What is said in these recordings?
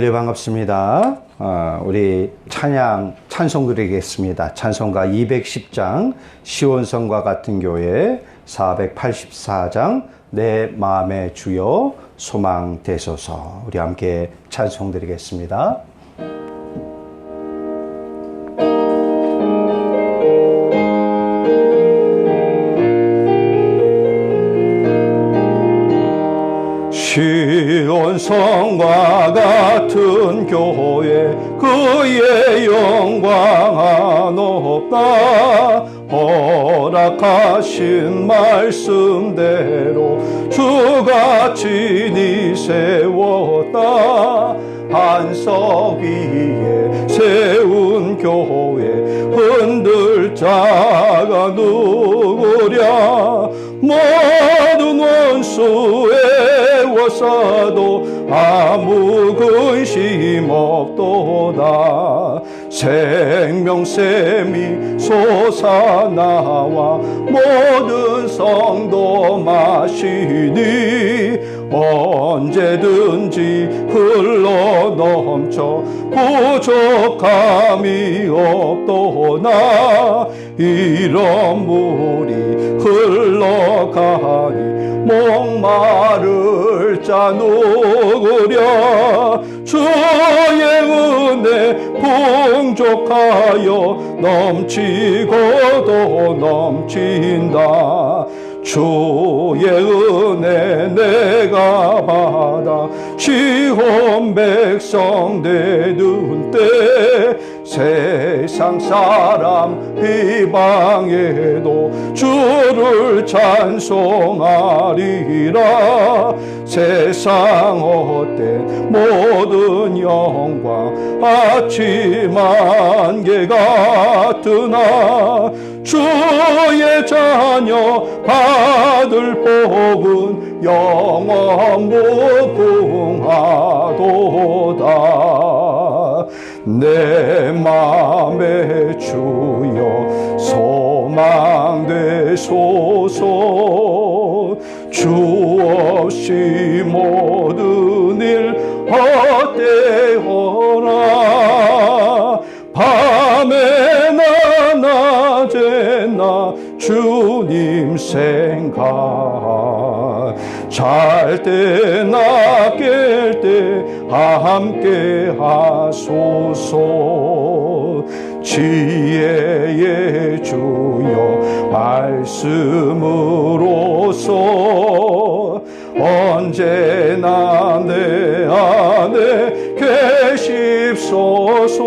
할렐루야, 반갑습니다. 우리 찬송 드리겠습니다. 찬송가 210장 시온성과 같은 교회, 484장 내 마음의 주여 소망 되소서. 우리 함께 찬송 드리겠습니다. 시온성과 같은 교회, 그의 영광 높다. 허락하신 말씀대로 주가 친히 세웠다. 반석 위에 세운 교회, 흔들 자가 누구랴. 모든 원수의 워싸도 아무 근심 없도다. 생명샘이 솟아나와 모든 성도 마시니 언제든지 흘러넘쳐 부족함이 없도다. 이런 물이 흘러가니 목마를 자 누구랴. 주의 은혜 풍족하여 넘치고도 넘친다. 주의 은혜 내가 받아 시온 백성 되는 때, 세상 사람 비방해도 주를 찬송하리라. 세상 헛된 모든 영광 아침 안개 같으나 주의 자녀 받을 복은 영원 무궁하도다. 내 맘의 주여 소망 되소서. 주 없이 모든 일 헛되어라. 밤에나 낮에나 주님 생각, 잘 때나 깰 때 함께 하소서. 지혜의 주여 말씀으로서 언제나 내 안에 계십소서.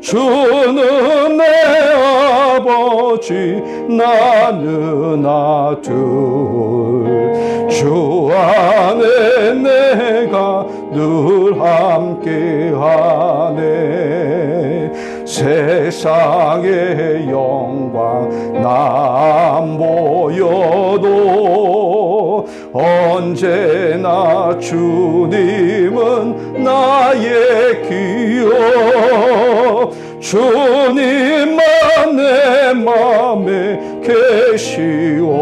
주는 내 아버지 나는 아들, 주 안에 내가 늘 함께하네. 세상의 영광 나 안 보여도 언제나 주님은 나의 기여. 주님만 내 맘에 계시오니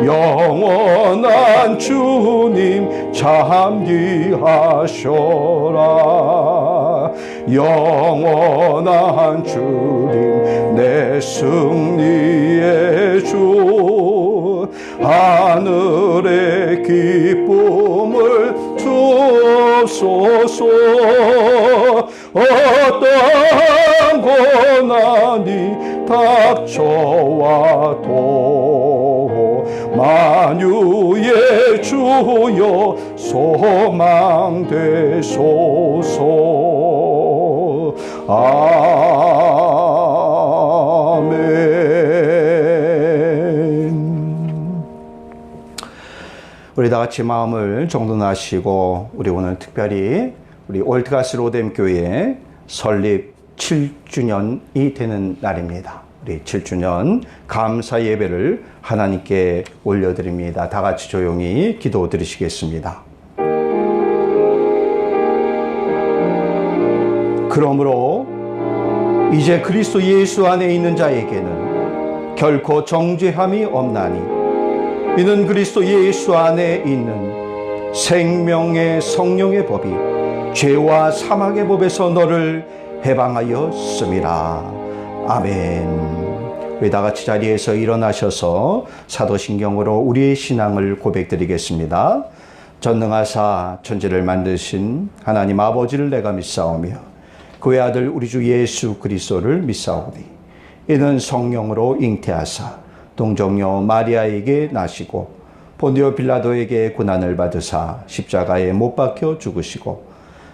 영원한 주님 참기하셔라. 영원한 주님 내 승리의 주, 하늘의 기쁨을 주옵소서. 어떤 고난이 닥쳐와도 만유의 주여 소망 되소서. 아멘. 우리 다 같이 마음을 정돈하시고, 우리 오늘 특별히 우리 올드가스 로뎀 교회 설립 7주년이 되는 날입니다. 우리 7주년 감사 예배를 하나님께 올려드립니다. 다 같이 조용히 기도 드리시겠습니다. 그러므로 이제 그리스도 예수 안에 있는 자에게는 결코 정죄함이 없나니, 이는 그리스도 예수 안에 있는 생명의 성령의 법이 죄와 사망의 법에서 너를 해방하였음이라. 아멘. 우리 다 같이 자리에서 일어나셔서 사도신경으로 우리의 신앙을 고백드리겠습니다. 전능하사 천지를 만드신 하나님 아버지를 내가 믿사오며 그의 아들 우리 주 예수 그리스도를 믿사오니 이는 성령으로 잉태하사 동정녀 마리아에게 나시고 본디오 빌라도에게 고난을 받으사 십자가에 못 박혀 죽으시고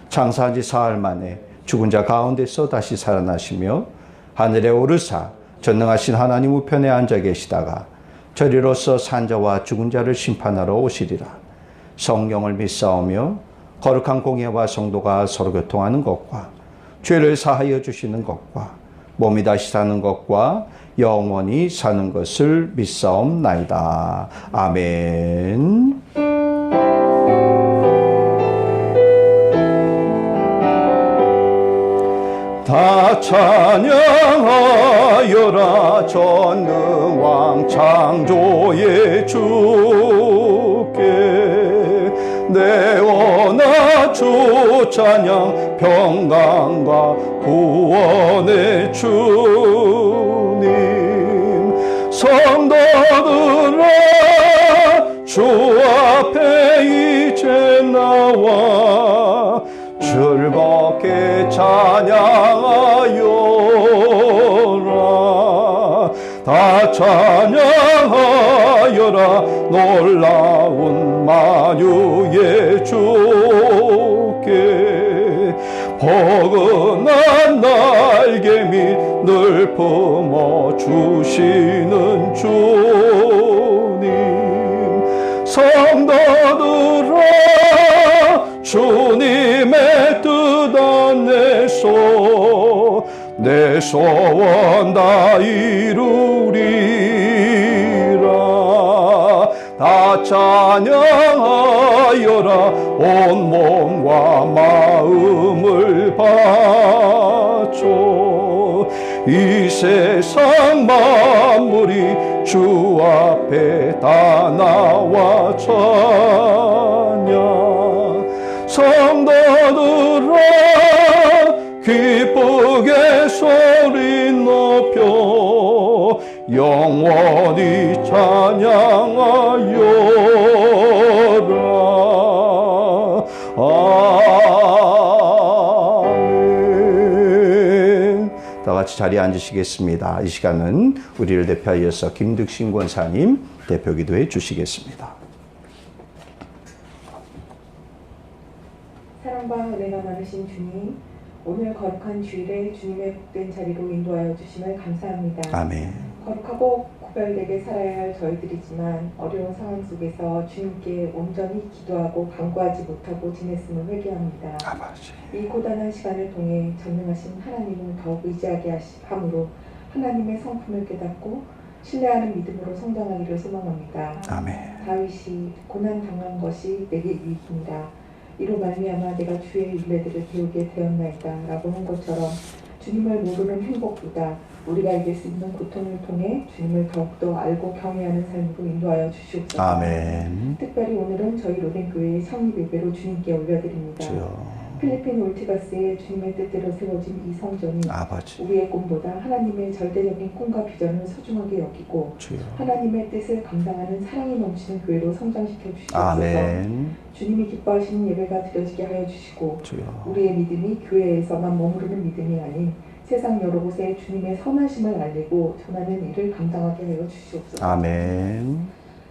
장사한 지 사흘 만에 죽은 자 가운데서 다시 살아나시며 하늘에 오르사 전능하신 하나님 우편에 앉아 계시다가 저리로서 산자와 죽은 자를 심판하러 오시리라. 성령을 믿사오며 거룩한 공예와 성도가 서로 교통하는 것과 죄를 사하여 주시는 것과 몸이 다시 사는 것과 영원히 사는 것을 믿사옵나이다. 아멘. 다 찬양하여라 전능왕 창조의 주께 내 원하 주 찬양 평강과 구원의 주님 성도들아 주 앞에 이제 나와 즐겁게 찬양하여라. 다 찬양하여라 놀라운 만유의 주께 포근한 날개 밑 늘 품어주시는 주님 성도들아 주님의 뜻 안에서 내 소원 다 이루리라. 다 찬양하여라 온 몸과 마음을 바쳐 이 세상 만물이 주 앞에 다 나와 찬양 성도들아 기쁘게 소리 높여 영원히 찬양하여라. 아멘. 다 같이 자리에 앉으시겠습니다. 이 시간은 우리를 대표하여서 김득신 권사님 대표 기도해 주시겠습니다. 사랑과 은혜가 많으신 주님, 오늘 거룩한 주일에 주님의 복된 자리로 인도하여 주심을 감사합니다. 아멘. 거룩하고 구별되게 살아야 할 저희들이지만 어려운 상황 속에서 주님께 온전히 기도하고 간구하지 못하고 지냈음을 회개합니다. 아버지. 이 고단한 시간을 통해 전능하신 하나님을 더욱 의지하게 함으로 하나님의 성품을 깨닫고 신뢰하는 믿음으로 성장하기를 소망합니다. 아멘. 다윗이 고난당한 것이 내게 유익이니라. 이로 말미암아 내가 주의 율례들을 배우게 되었나이다 라고 한 것처럼 주님을 모르는 행복보다 우리가 이길 수 있는 고통을 통해 주님을 더욱더 알고 경외하는 삶으로 인도하여 주시옵소서. 아멘. 특별히 오늘은 저희 로덴교회의 성립 예배로 주님께 올려드립니다. 주여. 필리핀 올티가스의 주님의 뜻대로 세워진 이 성전이 아버지. 우리의 꿈보다 하나님의 절대적인 꿈과 비전을 소중하게 여기고 주여. 하나님의 뜻을 감당하는 사랑이 넘치는 교회로 성장시켜 주시옵소서. 아멘. 주님이 기뻐하시는 예배가 드려지게 하여 주시고 주여. 우리의 믿음이 교회에서만 머무르는 믿음이 아닌 세상 여러 곳에 주님의 선하심을 알리고 전하는 일을 감당하게 하여 주시옵소서. 아멘.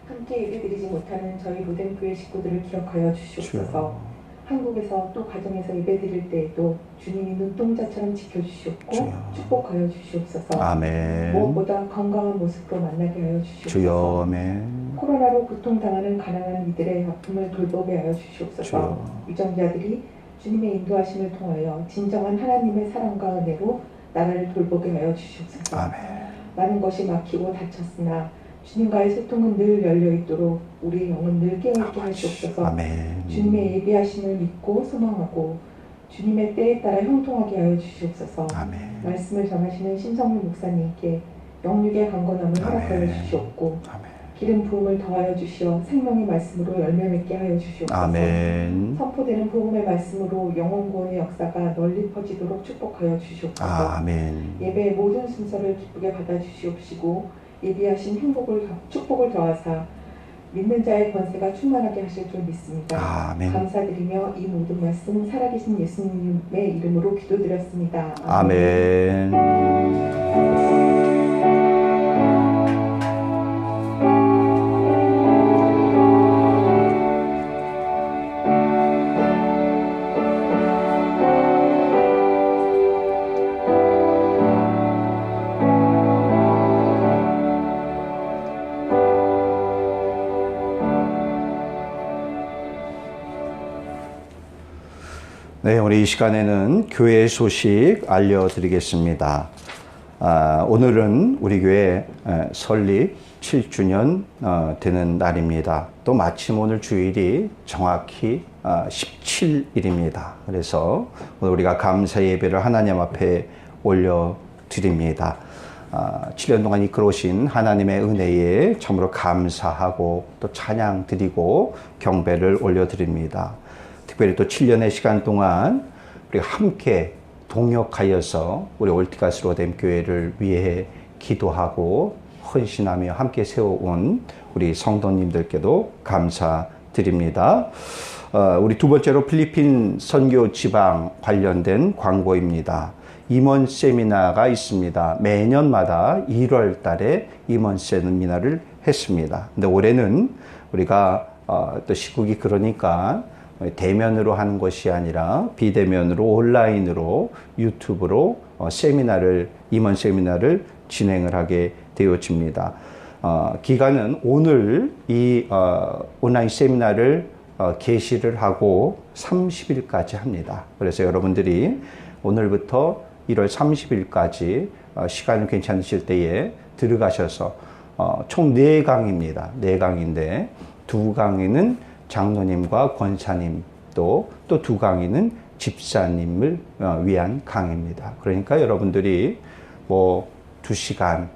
함께 예배드리지 못하는 저희 로덴교회 식구들을 기억하여 주시옵소서. 주여. 한국에서 또 가정에서 예배드릴 때에도 주님이 눈동자처럼 지켜주시옵고 주여. 축복하여 주시옵소서. 아멘. 무엇보다 건강한 모습으로 만나게 하여 주시옵소서. 주여. 아멘. 코로나로 고통당하는 가난한 이들의 아픔을 돌보게 하여 주시옵소서. 주여. 유정자들이 주님의 인도하심을 통하여 진정한 하나님의 사랑과 은혜로 나라를 돌보게 하여 주시옵소서. 아멘. 많은 것이 막히고 닫혔으나 주님과의 소통은 늘 열려있도록 우리의 영은 늘 깨어있게 하시옵소서. 아멘. 주님의 예비하심을 믿고 소망하고 주님의 때에 따라 형통하게 하여 주시옵소서. 아멘. 말씀을 전하시는 신성민 목사님께 영육의 강건함을 아멘. 허락하여 주시옵고 아멘. 기름 부음을 더하여 주시어 생명의 말씀으로 열매 맺게 하여 주시옵소서. 아멘. 선포되는 복음의 말씀으로 영혼 구원의 역사가 널리 퍼지도록 축복하여 주시옵소서. 아멘. 예배의 모든 순서를 기쁘게 받아 주시옵시고 예비하신 축복을 더하사 믿는 자의 권세가 충만하게 하실 줄 믿습니다. 아멘. 감사드리며 이 모든 말씀 살아계신 예수님의 이름으로 기도드렸습니다. 아멘. 네, 우리 이 시간에는 교회 소식 알려드리겠습니다. 오늘은 우리 교회 설립 7주년 되는 날입니다. 또 마침 오늘 주일이 정확히 17일입니다. 그래서 오늘 우리가 감사 예배를 하나님 앞에 올려드립니다. 7년 동안 이끌어오신 하나님의 은혜에 참으로 감사하고 또 찬양 드리고 경배를 올려드립니다. 특별히 또 7년의 시간 동안 우리가 함께 동역하여서 우리 올티가스 로뎀 교회를 위해 기도하고 헌신하며 함께 세워온 우리 성도님들께도 감사드립니다. 우리 두 번째로 필리핀 선교 지방 관련된 광고입니다. 임원 세미나가 있습니다. 매년마다 1월 달에 임원 세미나를 했습니다. 근데 올해는 우리가 또 시국이 그러니까 대면으로 하는 것이 아니라 비대면으로 온라인으로 유튜브로 임원 세미나를 진행을 하게 되어집니다. 기간은 오늘 이 온라인 세미나를 개시를 하고 30일까지 합니다. 그래서 여러분들이 오늘부터 1월 30일까지 시간이 괜찮으실 때에 들어가셔서 총 4강입니다. 4강인데 2강에는 장로님과 권사님 또 2강의는 집사님을 위한 강의입니다. 그러니까 여러분들이 뭐 2시간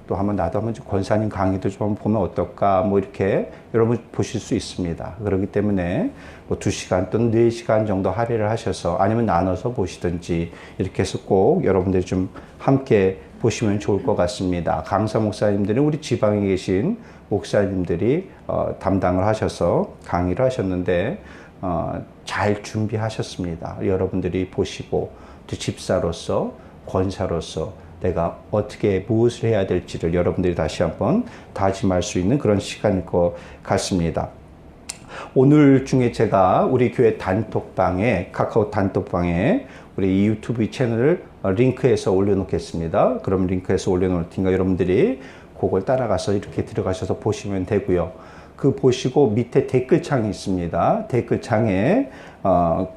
또 나도 한번 권사님 강의도 좀 보면 어떨까 이렇게 여러분 보실 수 있습니다. 그렇기 때문에 뭐 2시간 또는 4시간 정도 할애를 하셔서 아니면 나눠서 보시든지 이렇게 해서 꼭 여러분들이 좀 함께 보시면 좋을 것 같습니다. 강사 목사님들은 우리 지방에 계신 목사님들이 담당을 하셔서 강의를 하셨는데 잘 준비하셨습니다. 여러분들이 보시고 또 집사로서 권사로서 내가 어떻게 무엇을 해야 될지를 여러분들이 다시 한번 다짐할 수 있는 그런 시간일 것 같습니다. 오늘 중에 제가 우리 교회 단톡방에 카카오 단톡방에 우리 이 유튜브 채널을 링크해서 올려놓겠습니다. 그럼 링크해서 올려놓을 테니까 여러분들이 그걸 따라가서 이렇게 들어가셔서 보시면 되고요. 그 보시고 밑에 댓글창이 있습니다. 댓글창에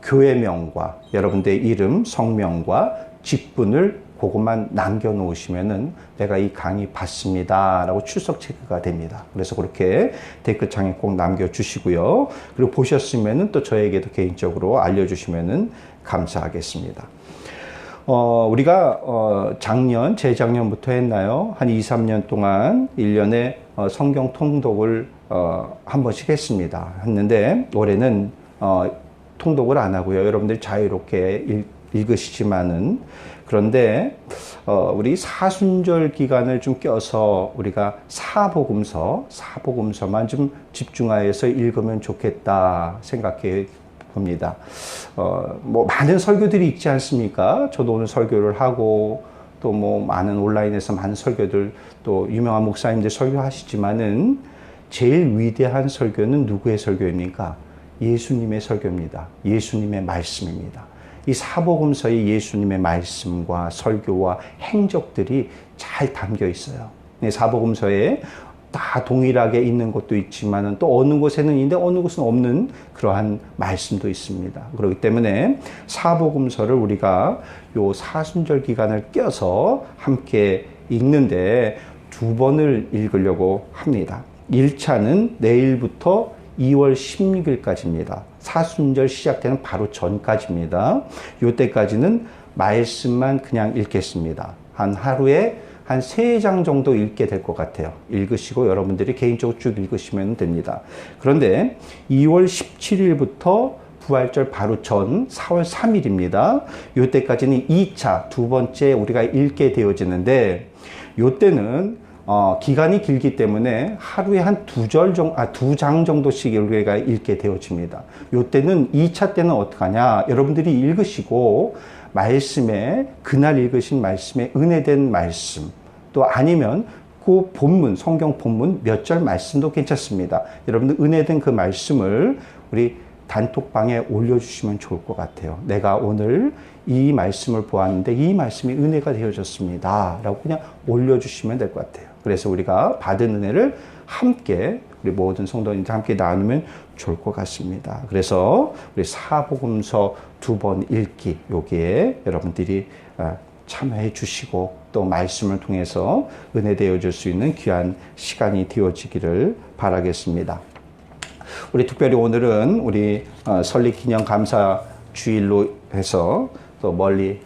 교회명과 여러분들의 이름, 성명과 직분을 그것만 남겨놓으시면은 내가 이 강의 받습니다 라고 출석 체크가 됩니다. 그래서 그렇게 댓글창에 꼭 남겨주시고요. 그리고 보셨으면은 또 저에게도 개인적으로 알려주시면은 감사하겠습니다. 우리가 재작년부터 했나요? 한 2, 3년 동안 1년에 성경 통독을 한 번씩 했는데 올해는 통독을 안 하고요. 여러분들이 자유롭게 읽으시지만은 그런데 우리 사순절 기간을 좀 껴서 우리가 사복음서만 좀 집중하여서 읽으면 좋겠다 생각해 봅니다. 뭐 많은 설교들이 있지 않습니까? 저도 오늘 설교를 하고 또 뭐 많은 온라인에서 많은 설교들 또 유명한 목사님들 설교하시지만은 제일 위대한 설교는 누구의 설교입니까? 예수님의 설교입니다. 예수님의 말씀입니다. 이 사복음서에 예수님의 말씀과 설교와 행적들이 잘 담겨 있어요. 사복음서에 다 동일하게 있는 것도 있지만 또 어느 곳에는 있는데 어느 곳은 없는 그러한 말씀도 있습니다. 그렇기 때문에 사복음서를 우리가 요 사순절 기간을 껴서 함께 읽는데 2번을 읽으려고 합니다. 1차는 내일부터 2월 16일까지입니다. 사순절 시작되는 바로 전까지입니다. 이때까지는 말씀만 그냥 읽겠습니다. 하루에 한 3장 정도 읽게 될 것 같아요. 읽으시고 여러분들이 개인적으로 쭉 읽으시면 됩니다. 그런데 2월 17일부터 부활절 바로 전 4월 3일입니다. 이때까지는 2차, 두 번째 우리가 읽게 되어지는데 이때는 기간이 길기 때문에 하루에 한 2장 정도씩 우리가 읽게 되어집니다. 이때는 2차 때는 어떡하냐? 여러분들이 읽으시고 말씀에 그날 읽으신 말씀에 은혜된 말씀 또 아니면 그 본문, 성경 본문 몇 절 말씀도 괜찮습니다. 여러분들 은혜된 그 말씀을 우리 단톡방에 올려주시면 좋을 것 같아요. 내가 오늘 이 말씀을 보았는데 이 말씀이 은혜가 되어졌습니다. 라고 그냥 올려주시면 될 것 같아요. 그래서 우리가 받은 은혜를 함께 우리 모든 성도님들 함께 나누면 좋을 것 같습니다. 그래서 우리 사복음서 2번 읽기 여기에 여러분들이 참여해 주시고 또 말씀을 통해서 은혜 되어줄 수 있는 귀한 시간이 되어지기를 바라겠습니다. 우리 특별히 오늘은 우리 설립기념 감사 주일로 해서 또 멀리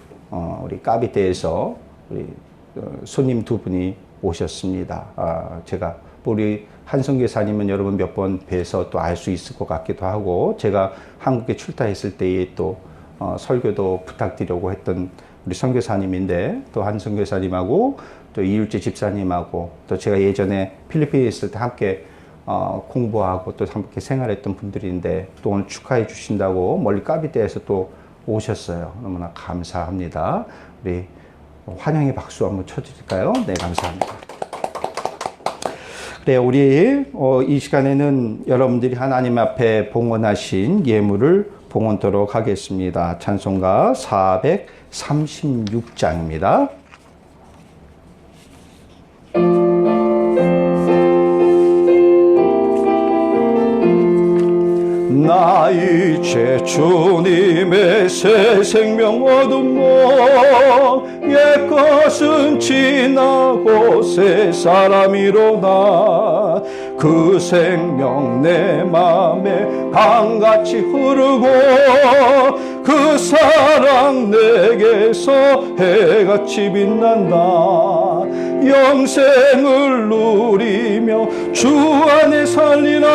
우리 까비떼에서 우리 손님 두 분이 오셨습니다. 제가 우리 한성교사님은 여러분 몇 번 뵈서 또 알 수 있을 것 같기도 하고 제가 한국에 출타했을 때에 또 설교도 부탁드리려고 했던 우리 선교사님인데 또 한성교사님하고 또 이율재 집사님하고 또 제가 예전에 필리핀에 있을 때 함께 공부하고 또 함께 생활했던 분들인데 또 오늘 축하해 주신다고 멀리 까비떼에서 또 오셨어요. 너무나 감사합니다. 우리 환영의 박수 한번 쳐드릴까요? 네, 감사합니다. 그래, 우리 이 시간에는 여러분들이 하나님 앞에 봉헌하신 예물을 봉헌토록 하겠습니다. 찬송가 436장입니다. 나 이제 주님의 새 생명 얻음mo 옛것은 지나고 새 사람이로다. 그 생명 내 맘에 강같이 흐르고 그 사랑 내게서 해같이 빛난다. 영생을 누리며 주 안에 살리라.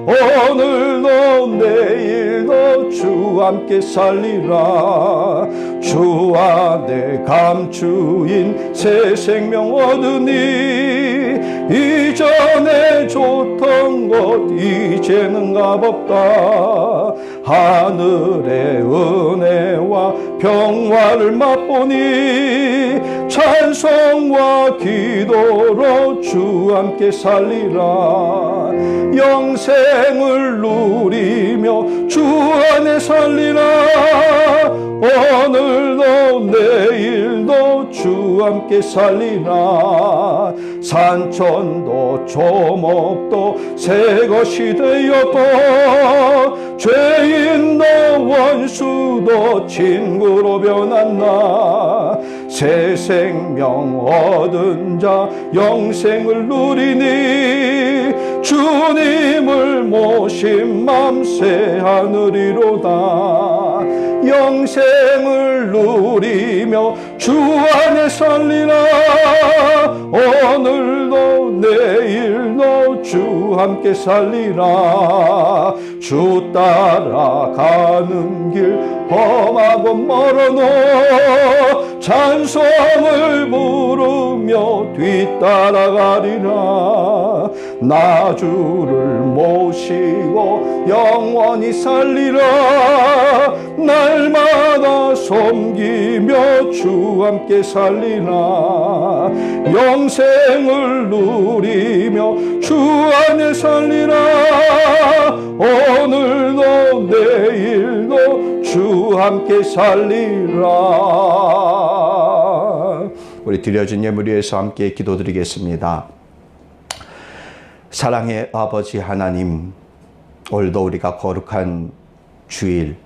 오늘도 내일도 주 함께 살리라. 주 안에 감추인 새 생명 얻으니 이전에 줬던 것 이제는 값없다. 하늘의 은혜와 평화를 맛보니 찬송과 기도로 주 함께 살리라. 영생을 누리며 주 안에 살리라. 오늘도 내일도 주 함께 살리라. 산천도 조목도 새 것이 되었고 죄인도 원수도 친구로 변한다. 새 생명 얻은 자 영생을 누리니 주님을 모신 맘 새 하늘이로다. 영생을 누리며 주 안에 살리라. 오늘도 내일도 주 함께 살리라. 주 따라가는 길 험하고 멀어도 찬송을 부르며 뒤따라가리라. 나 주를 모시고 영원히 살리라. 날마다 섬기며 주 함께 살리라. 영생을 누리며 주 안에 살리라. 오늘도 내일도 주 함께 살리라. 우리 드려진 예물 위해서 함께 기도드리겠습니다. 사랑의 아버지 하나님, 오늘도 우리가 거룩한 주일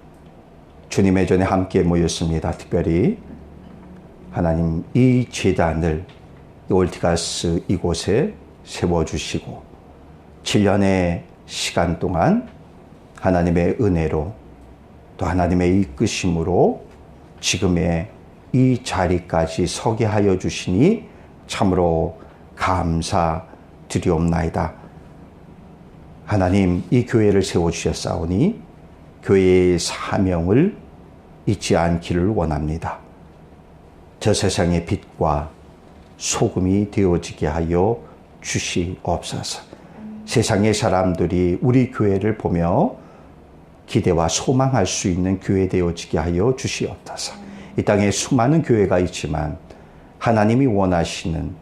주님의 전에 함께 모였습니다. 특별히 하나님 이 제단을 올티가스 이곳에 세워주시고 7년의 시간 동안 하나님의 은혜로 또 하나님의 이끄심으로 지금의 이 자리까지 서게 하여 주시니 참으로 감사드리옵나이다. 하나님, 이 교회를 세워주셨사오니 교회의 사명을 잊지 않기를 원합니다. 저 세상의 빛과 소금이 되어지게 하여 주시옵소서. 세상의 사람들이 우리 교회를 보며 기대와 소망할 수 있는 교회 되어지게 하여 주시옵소서. 이 땅에 수많은 교회가 있지만 하나님이 원하시는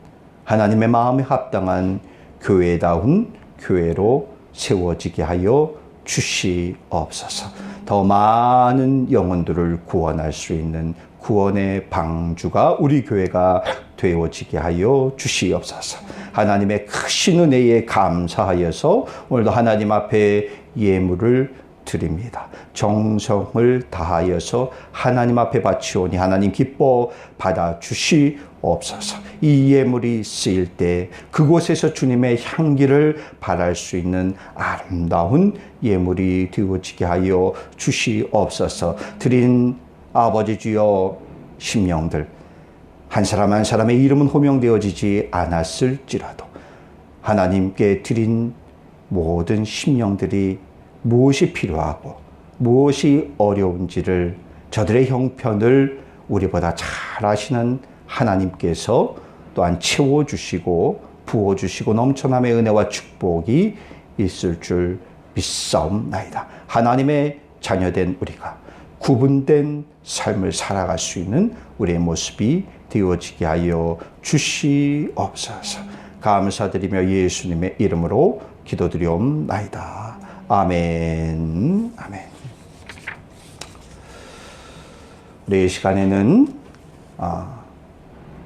하나님의 마음에 합당한 교회다운 교회로 세워지게 하여 주시옵소서. 더 많은 영혼들을 구원할 수 있는 구원의 방주가 우리 교회가 되어지게 하여 주시옵소서. 하나님의 크신 은혜에 감사하여서 오늘도 하나님 앞에 예물을 드립니다. 정성을 다하여서 하나님 앞에 바치오니 하나님 기뻐 받아 주시옵소서. 이 예물이 쓰일 때 그곳에서 주님의 향기를 발할 수 있는 아름다운 예물이 되어지게 하여 주시옵소서. 드린 아버지 주여 심령들 한 사람 한 사람의 이름은 호명되어지지 않았을지라도 하나님께 드린 모든 심령들이 무엇이 필요하고 무엇이 어려운지를 저들의 형편을 우리보다 잘 아시는 하나님께서 또한 채워주시고 부어주시고 넘쳐남의 은혜와 축복이 있을 줄 믿사옵나이다. 하나님의 자녀된 우리가 구분된 삶을 살아갈 수 있는 우리의 모습이 되어지게 하여 주시옵소서. 감사드리며 예수님의 이름으로 기도드리옵나이다. 아멘. 아멘. 우리 이 시간에는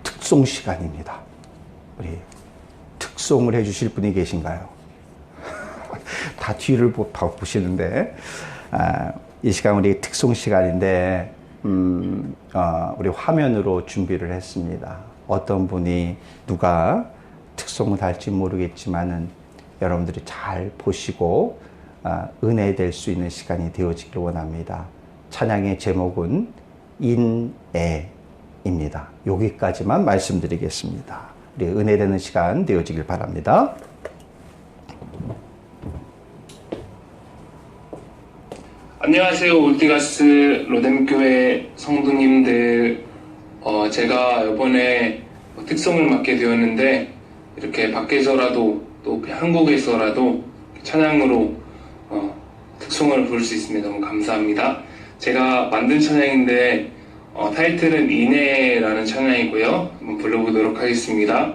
특송 시간입니다. 우리 특송을 해주실 분이 계신가요? 다 뒤를 보시는데 이 시간 우리 특송 시간인데 우리 화면으로 준비를 했습니다. 어떤 분이 누가 특송을 할지 모르겠지만은 여러분들이 잘 보시고 은혜될 수 있는 시간이 되어지길 원합니다. 찬양의 제목은 인애입니다. 여기까지만 말씀드리겠습니다. 우리 은혜되는 시간 되어지길 바랍니다. 안녕하세요. 울티가스 로뎀교회 성도님들. 제가 이번에 특송을 맡게 되었는데 이렇게 밖에서라도 또 한국에서라도 찬양으로 특송을 부를 수 있습니다. 너무 감사합니다. 제가 만든 찬양인데 타이틀은 인애라는 찬양이고요. 한번 불러보도록 하겠습니다.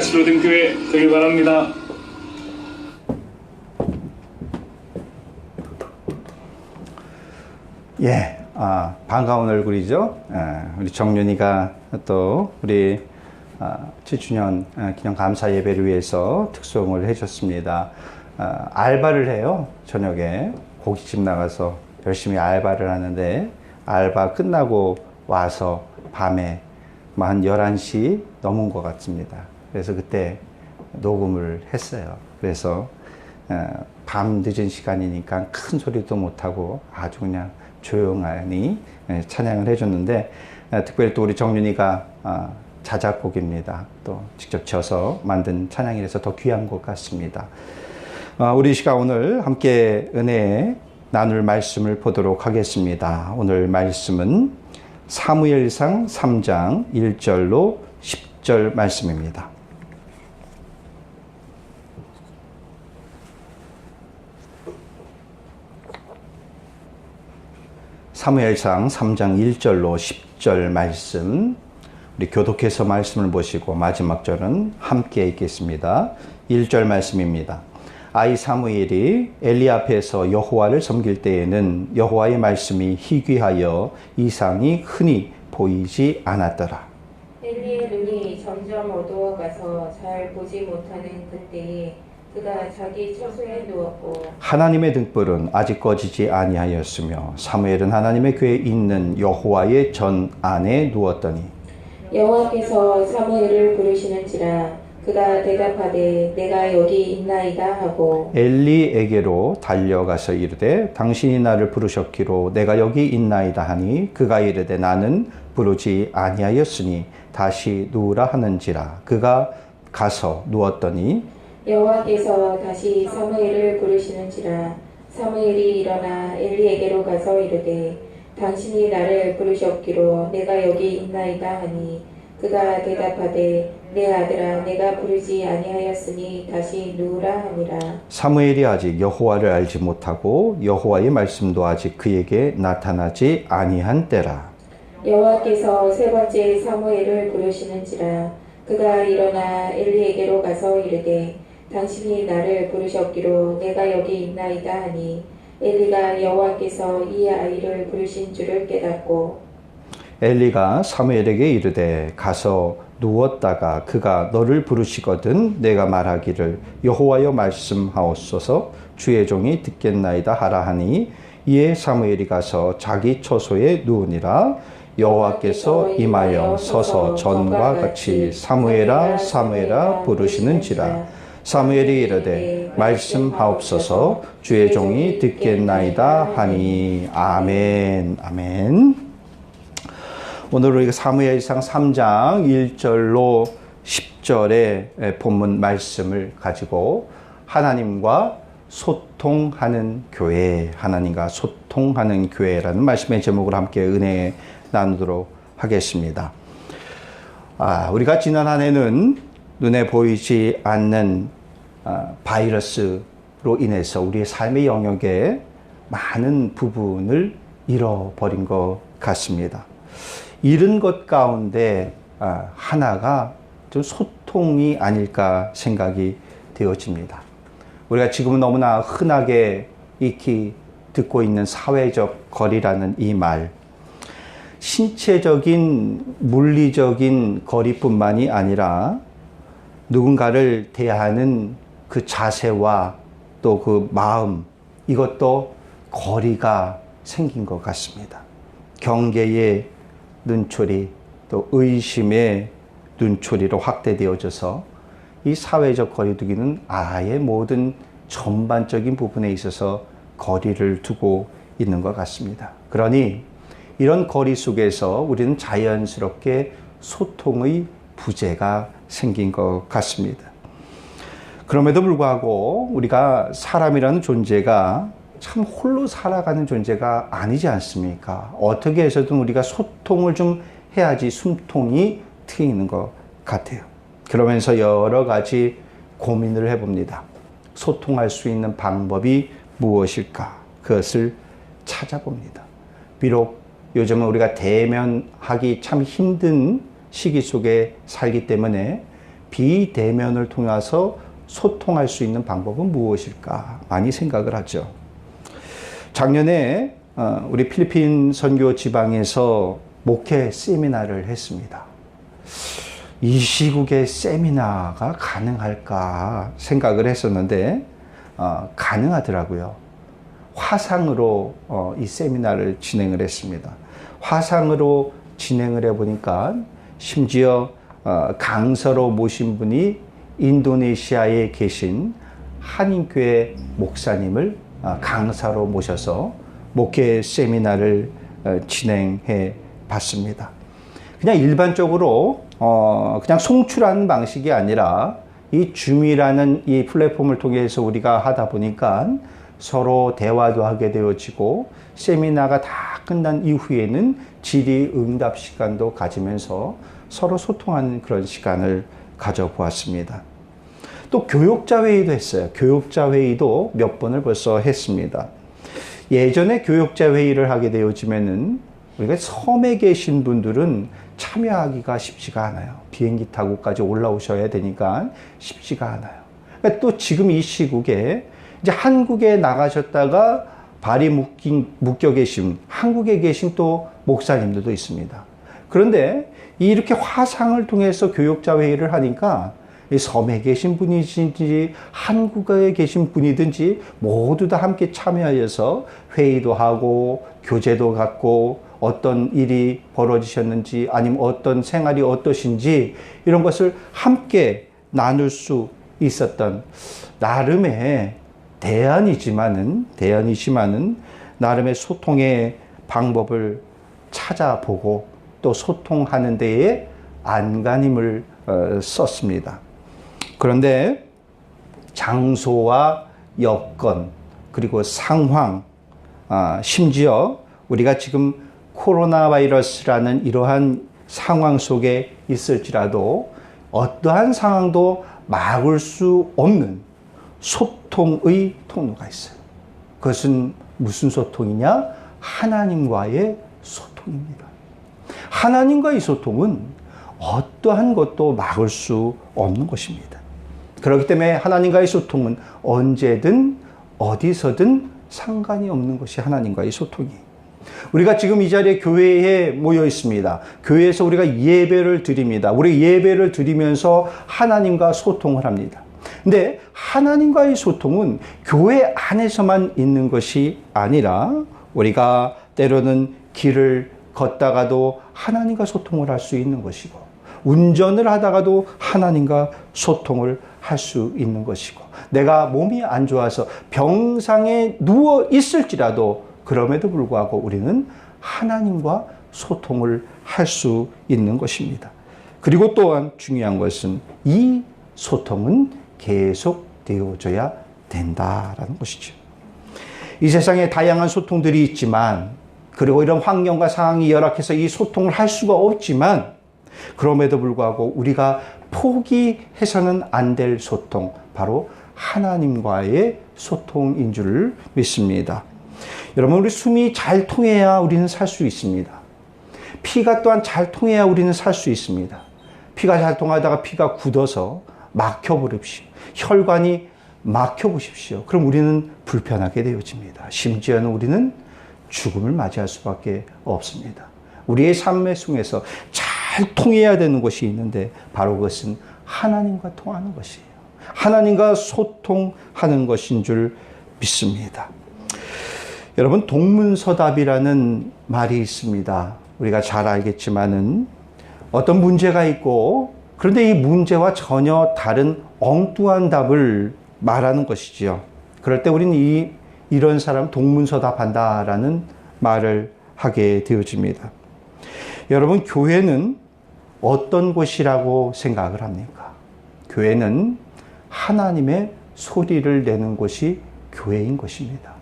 올드가스 로뎀교회 되길 바랍니다. 예, 반가운 얼굴이죠. 우리 정윤이가 또 우리 7주년 기념 감사 예배를 위해서 특송을 해줬습니다. 알바를 해요. 저녁에 고깃집 나가서 열심히 알바를 하는데 알바 끝나고 와서 밤에 한 11시 넘은 것 같습니다. 그래서 그때 녹음을 했어요. 그래서 밤 늦은 시간이니까 큰 소리도 못하고 아주 그냥 조용하니 찬양을 해줬는데, 특별히 또 우리 정윤이가 자작곡입니다. 또 직접 지어서 만든 찬양이라서 더 귀한 것 같습니다. 우리 시간 오늘 함께 은혜 나눌 말씀을 보도록 하겠습니다. 오늘 말씀은 사무엘상 3장 1절로 10절 말씀입니다. 사무엘상 3장 1절로 10절 말씀, 우리 교독해서 말씀을 보시고 마지막 절은 함께 읽겠습니다. 1절 말씀입니다. 아이 사무엘이 엘리 앞에서 여호와를 섬길 때에는 여호와의 말씀이 희귀하여 이상이 흔히 보이지 않았더라. 엘리의 눈이 점점 어두워가서 잘 보지 못하는 그때에 그가 자기 처소에 누웠고 하나님의 등불은 아직 꺼지지 아니하였으며 사무엘은 하나님의 궤에 있는 여호와의 전 안에 누웠더니 여호와께서 사무엘을 부르시는지라 그가 대답하되 내가 여기 있나이다 하고 엘리에게로 달려가서 이르되 당신이 나를 부르셨기로 내가 여기 있나이다 하니 그가 이르되 나는 부르지 아니하였으니 다시 누우라 하는지라. 그가 가서 누웠더니 여호와께서 다시 사무엘을 부르시는지라 사무엘이 일어나 엘리에게로 가서 이르되 당신이 나를 부르셨기로 내가 여기 있나이다 하니 그가 대답하되 내 아들아 내가 부르지 아니하였으니 다시 누우라 하니라. 사무엘이 아직 여호와를 알지 못하고 여호와의 말씀도 아직 그에게 나타나지 아니한 때라. 여호와께서 세 번째 사무엘을 부르시는지라 그가 일어나 엘리에게로 가서 이르되 당신이 나를 부르셨기로 내가 여기 있나이다 하니 엘리가 여호와께서 이 아이를 부르신 줄을 깨닫고 엘리가 사무엘에게 이르되 가서 누웠다가 그가 너를 부르시거든 내가 말하기를 여호와여 말씀하옵소서 주의 종이 듣겠나이다 하라 하니 이에 사무엘이 가서 자기 처소에 누우니라. 여호와께서 임하여 서서 전과 같이 사무엘아 사무엘아 부르시는지라. 사무엘이 이르되 말씀하옵소서 주의 종이 듣겠나이다 하니. 아멘. 아멘. 오늘 우리가 사무엘상 3장 1절로 10절의 본문 말씀을 가지고 하나님과 소통하는 교회, 하나님과 소통하는 교회라는 말씀의 제목으로 함께 은혜 나누도록 하겠습니다. 우리가 지난 한 해는 눈에 보이지 않는 바이러스로 인해서 우리의 삶의 영역에 많은 부분을 잃어버린 것 같습니다. 잃은 것 가운데 하나가 좀 소통이 아닐까 생각이 되어집니다. 우리가 지금은 너무나 흔하게 익히 듣고 있는 사회적 거리라는 이 말, 신체적인 물리적인 거리뿐만이 아니라 누군가를 대하는 그 자세와 또 그 마음, 이것도 거리가 생긴 것 같습니다. 경계의 눈초리, 또 의심의 눈초리로 확대되어져서 이 사회적 거리두기는 아예 모든 전반적인 부분에 있어서 거리를 두고 있는 것 같습니다. 그러니 이런 거리 속에서 우리는 자연스럽게 소통의 부재가 생긴 것 같습니다. 그럼에도 불구하고 우리가 사람이라는 존재가 참 홀로 살아가는 존재가 아니지 않습니까? 어떻게 해서든 우리가 소통을 좀 해야지 숨통이 트이는 것 같아요. 그러면서 여러 가지 고민을 해봅니다. 소통할 수 있는 방법이 무엇일까? 그것을 찾아봅니다. 비록 요즘은 우리가 대면하기 참 힘든 시기 속에 살기 때문에 비대면을 통해서 소통할 수 있는 방법은 무엇일까 많이 생각을 하죠. 작년에 우리 필리핀 선교 지방에서 목회 세미나를 했습니다. 이 시국에 세미나가 가능할까 생각을 했었는데 가능하더라고요. 화상으로 이 세미나를 진행을 했습니다. 화상으로 진행을 해보니까 심지어 강사로 모신 분이 인도네시아에 계신 한인교회 목사님을 강사로 모셔서 목회 세미나를 진행해 봤습니다. 그냥 일반적으로 그냥 송출하는 방식이 아니라 이 줌이라는 이 플랫폼을 통해서 우리가 하다 보니까 서로 대화도 하게 되어지고 세미나가 다 끝난 이후에는 질의응답 시간도 가지면서 서로 소통하는 그런 시간을 가져보았습니다. 또 교역자 회의도 했어요. 교역자 회의도 몇 번을 벌써 했습니다. 예전에 교역자 회의를 하게 되어지면은 우리가 섬에 계신 분들은 참여하기가 쉽지가 않아요. 비행기 타고까지 올라오셔야 되니까 쉽지가 않아요. 그러니까 또 지금 이 시국에 이제 한국에 나가셨다가 발이 묶여 계신 한국에 계신 또 목사님들도 있습니다. 그런데 이렇게 화상을 통해서 교역자 회의를 하니까 섬에 계신 분이든지 한국에 계신 분이든지 모두 다 함께 참여하여서 회의도 하고 교제도 갖고 어떤 일이 벌어지셨는지 아니면 어떤 생활이 어떠신지 이런 것을 함께 나눌 수 있었던 나름의 대안이지만은 나름의 소통의 방법을 찾아보고 또 소통하는 데에 안간힘을 썼습니다. 그런데 장소와 여건 그리고 상황 심지어 우리가 지금 코로나 바이러스라는 이러한 상황 속에 있을지라도 어떠한 상황도 막을 수 없는 소통의 통로가 있어요. 그것은 무슨 소통이냐? 하나님과의 소통입니다. 하나님과의 소통은 어떠한 것도 막을 수 없는 것입니다. 그렇기 때문에 하나님과의 소통은 언제든 어디서든 상관이 없는 것이 하나님과의 소통이에요. 우리가 지금 이 자리에 교회에 모여 있습니다. 교회에서 우리가 예배를 드립니다. 우리 예배를 드리면서 하나님과 소통을 합니다. 근데 하나님과의 소통은 교회 안에서만 있는 것이 아니라 우리가 때로는 길을 걷다가도 하나님과 소통을 할 수 있는 것이고 운전을 하다가도 하나님과 소통을 할 수 있는 것이고 내가 몸이 안 좋아서 병상에 누워 있을지라도 그럼에도 불구하고 우리는 하나님과 소통을 할 수 있는 것입니다. 그리고 또한 중요한 것은 이 소통은 계속되어져야 된다라는 것이죠. 이 세상에 다양한 소통들이 있지만 그리고 이런 환경과 상황이 열악해서 이 소통을 할 수가 없지만 그럼에도 불구하고 우리가 포기해서는 안 될 소통 바로 하나님과의 소통인 줄 믿습니다. 여러분 우리 숨이 잘 통해야 우리는 살 수 있습니다. 피가 또한 잘 통해야 우리는 살 수 있습니다. 피가 잘 통하다가 피가 굳어서 막혀버립시오. 혈관이 막혀보십시오. 그럼 우리는 불편하게 되어집니다. 심지어는 우리는 죽음을 맞이할 수밖에 없습니다. 우리의 삶의 속에서 잘 통해야 되는 것이 있는데 바로 그것은 하나님과 통하는 것이에요. 하나님과 소통하는 것인 줄 믿습니다. 여러분 동문서답이라는 말이 있습니다. 우리가 잘 알겠지만은 어떤 문제가 있고 그런데 이 문제와 전혀 다른 엉뚱한 답을 말하는 것이지요. 그럴 때 우리는 이런 사람 동문서답한다라는 말을 하게 되어집니다. 여러분 교회는 어떤 곳이라고 생각을 합니까? 교회는 하나님의 소리를 내는 곳이 교회인 것입니다.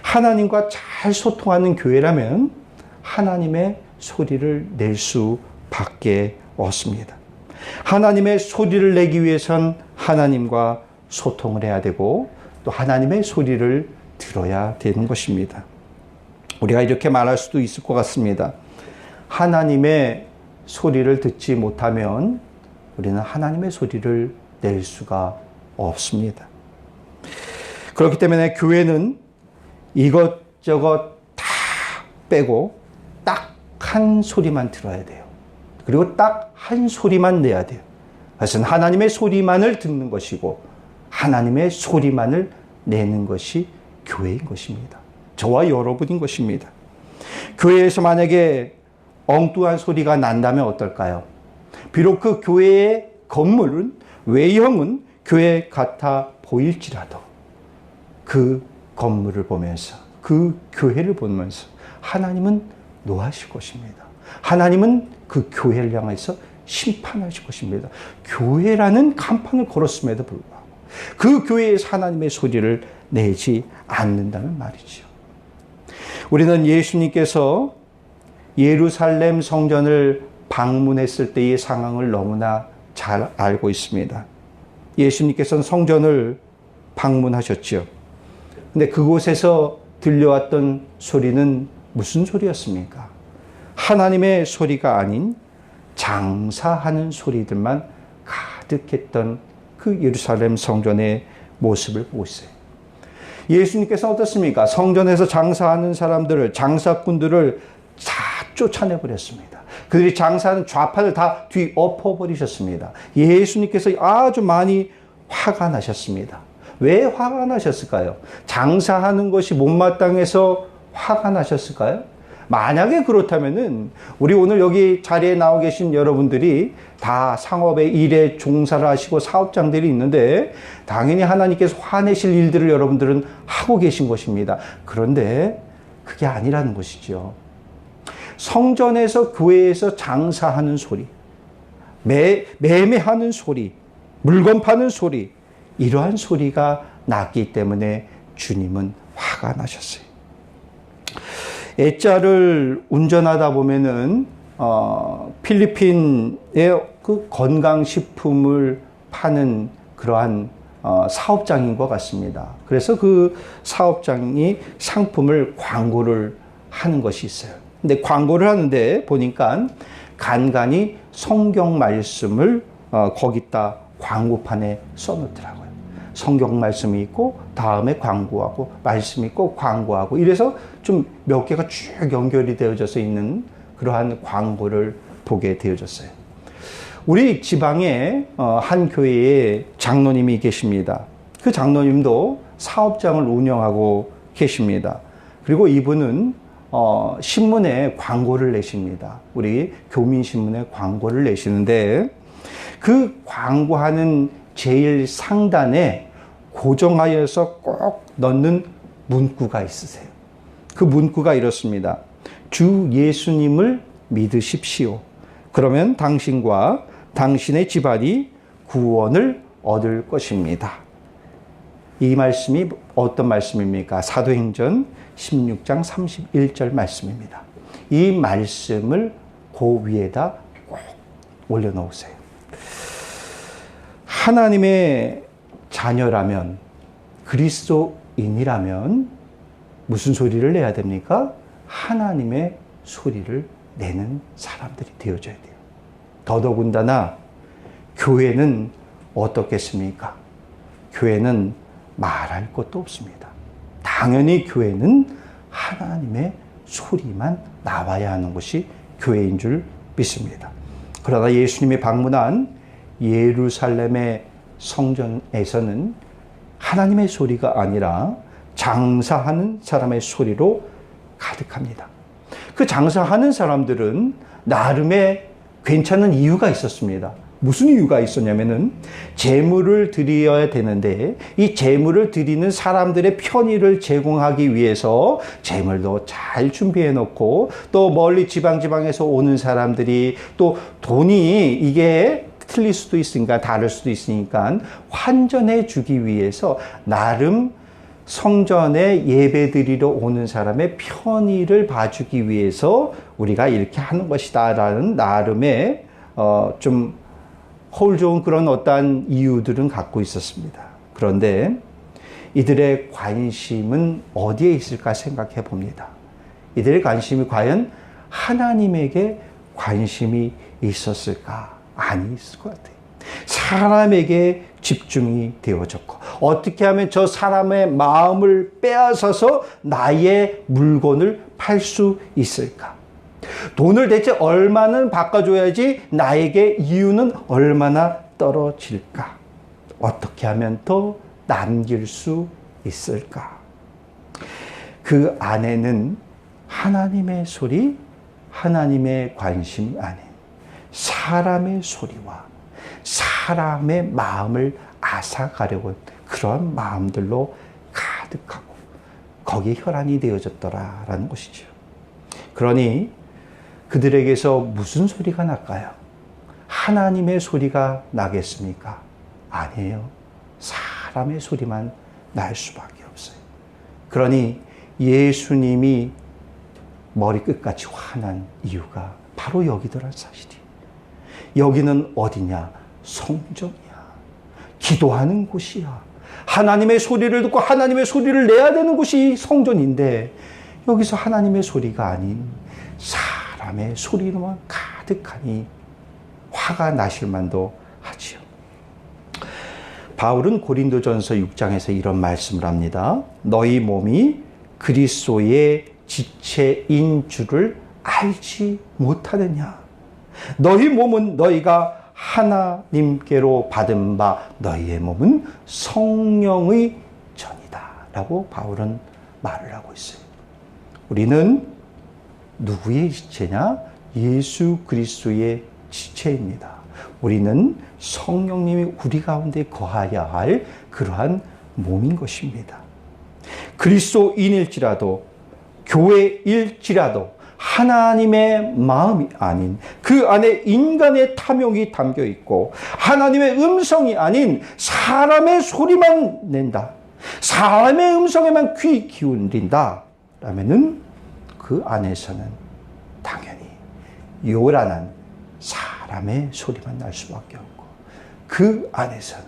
하나님과 잘 소통하는 교회라면 하나님의 소리를 낼 수밖에 없습니다. 하나님의 소리를 내기 위해선 하나님과 소통을 해야 되고 또 하나님의 소리를 들어야 되는 것입니다. 우리가 이렇게 말할 수도 있을 것 같습니다. 하나님의 소리를 듣지 못하면 우리는 하나님의 소리를 낼 수가 없습니다. 그렇기 때문에 교회는 이것저것 다 빼고 딱 한 소리만 들어야 돼요. 그리고 딱 한 소리만 내야 돼요. 그것은 하나님의 소리만을 듣는 것이고 하나님의 소리만을 내는 것이 교회인 것입니다. 저와 여러분인 것입니다. 교회에서 만약에 엉뚱한 소리가 난다면 어떨까요? 비록 그 교회의 건물은, 외형은 교회 같아 보일지라도 그 건물을 보면서, 그 교회를 보면서 하나님은 노하실 것입니다. 하나님은 그 교회를 향해서 심판하실 것입니다. 교회라는 간판을 걸었음에도 불구하고 그 교회에서 하나님의 소리를 내지 않는다는 말이죠. 우리는 예수님께서 예루살렘 성전을 방문했을 때의 상황을 너무나 잘 알고 있습니다. 예수님께서는 성전을 방문하셨죠. 근데 그곳에서 들려왔던 소리는 무슨 소리였습니까? 하나님의 소리가 아닌 장사하는 소리들만 가득했던 그 예루살렘 성전의 모습을 보고 있어요. 예수님께서 어떻습니까? 성전에서 장사하는 사람들을, 장사꾼들을 다 쫓아내버렸습니다. 그들이 장사하는 좌판을 다 뒤엎어버리셨습니다. 예수님께서 아주 많이 화가 나셨습니다. 왜 화가 나셨을까요? 장사하는 것이 못마땅해서 화가 나셨을까요? 만약에 그렇다면은 우리 오늘 여기 자리에 나와 계신 여러분들이 다 상업의 일에 종사를 하시고 사업장들이 있는데 당연히 하나님께서 화내실 일들을 여러분들은 하고 계신 것입니다. 그런데 그게 아니라는 것이죠. 성전에서, 교회에서 장사하는 소리, 매매하는 소리, 물건 파는 소리, 이러한 소리가 났기 때문에 주님은 화가 나셨어요. 애자를 운전하다 보면은 필리핀의 그 건강식품을 파는 그러한 사업장인 것 같습니다. 그래서 그 사업장이 상품을 광고를 하는 것이 있어요. 근데 광고를 하는데 보니까 간간히 성경 말씀을 거기다 광고판에 써놓더라고요. 성경 말씀이 있고 다음에 광고하고 말씀이 있고 광고하고 이래서 좀 몇 개가 쭉 연결이 되어져서 있는 그러한 광고를 보게 되어졌어요. 우리 지방에 한 교회에 장로님이 계십니다. 그 장로님도 사업장을 운영하고 계십니다. 그리고 이분은 신문에 광고를 내십니다. 우리 교민신문에 광고를 내시는데 그 광고하는 제일 상단에 고정하여서 꼭 넣는 문구가 있으세요. 그 문구가 이렇습니다. 주 예수님을 믿으십시오. 그러면 당신과 당신의 집안이 구원을 얻을 것입니다. 이 말씀이 어떤 말씀입니까? 사도행전 16장 31절 말씀입니다. 이 말씀을 그 위에다 꼭 올려놓으세요. 하나님의 자녀라면, 그리스도인이라면 무슨 소리를 내야 됩니까? 하나님의 소리를 내는 사람들이 되어져야 돼요. 더더군다나 교회는 어떻겠습니까? 교회는 말할 것도 없습니다. 당연히 교회는 하나님의 소리만 나와야 하는 것이 교회인 줄 믿습니다. 그러나 예수님이 방문한 예루살렘의 성전에서는 하나님의 소리가 아니라 장사하는 사람의 소리로 가득합니다. 그 장사하는 사람들은 나름의 괜찮은 이유가 있었습니다. 무슨 이유가 있었냐면은 재물을 드려야 되는데 이 재물을 드리는 사람들의 편의를 제공하기 위해서 재물도 잘 준비해 놓고 또 멀리 지방에서 오는 사람들이 또 돈이 이게 틀릴 수도 있으니까 다를 수도 있으니까 환전해 주기 위해서 나름 성전에 예배드리러 오는 사람의 편의를 봐주기 위해서 우리가 이렇게 하는 것이다 라는 나름의 좀 홀 좋은 그런 어떠한 이유들은 갖고 있었습니다. 그런데 이들의 관심은 어디에 있을까 생각해 봅니다. 이들의 관심이 과연 하나님에게 관심이 있었을까? 아니 있을 것 같아요. 사람에게 집중이 되어졌고, 어떻게 하면 저 사람의 마음을 빼앗아서 나의 물건을 팔 수 있을까? 돈을 대체 얼마나 바꿔줘야지 나에게 이유는 얼마나 떨어질까? 어떻게 하면 더 남길 수 있을까? 그 안에는 하나님의 소리, 하나님의 관심이 아닌 사람의 소리와 사람의 마음을 앗아가려고 그런 마음들로 가득하고 거기에 혈안이 되어졌더라라는 것이죠. 그러니 그들에게서 무슨 소리가 날까요? 하나님의 소리가 나겠습니까? 아니에요. 사람의 소리만 날 수밖에 없어요. 그러니 예수님이 머리끝까지 화난 이유가 바로 여기더란 사실이. 여기는 어디냐? 성전이야. 기도하는 곳이야. 하나님의 소리를 듣고 하나님의 소리를 내야 되는 곳이 성전인데 여기서 하나님의 소리가 아닌 사람의 소리로만 가득하니 화가 나실 만도 하지요. 바울은 고린도전서 6장에서 이런 말씀을 합니다. 너희 몸이 그리스도의 지체인 줄을 알지 못하느냐? 너희 몸은 너희가 하나님께로 받은 바 너희의 몸은 성령의 전이다 라고 바울은 말을 하고 있어요. 우리는 누구의 지체냐? 예수 그리스도의 지체입니다. 우리는 성령님이 우리 가운데 거하여야 할 그러한 몸인 것입니다. 그리스도인일지라도 교회일지라도 하나님의 마음이 아닌 그 안에 인간의 탐욕이 담겨 있고 하나님의 음성이 아닌 사람의 소리만 낸다. 사람의 음성에만 귀 기울인다. 라면은 그 안에서는 당연히 요란한 사람의 소리만 날 수밖에 없고 그 안에서는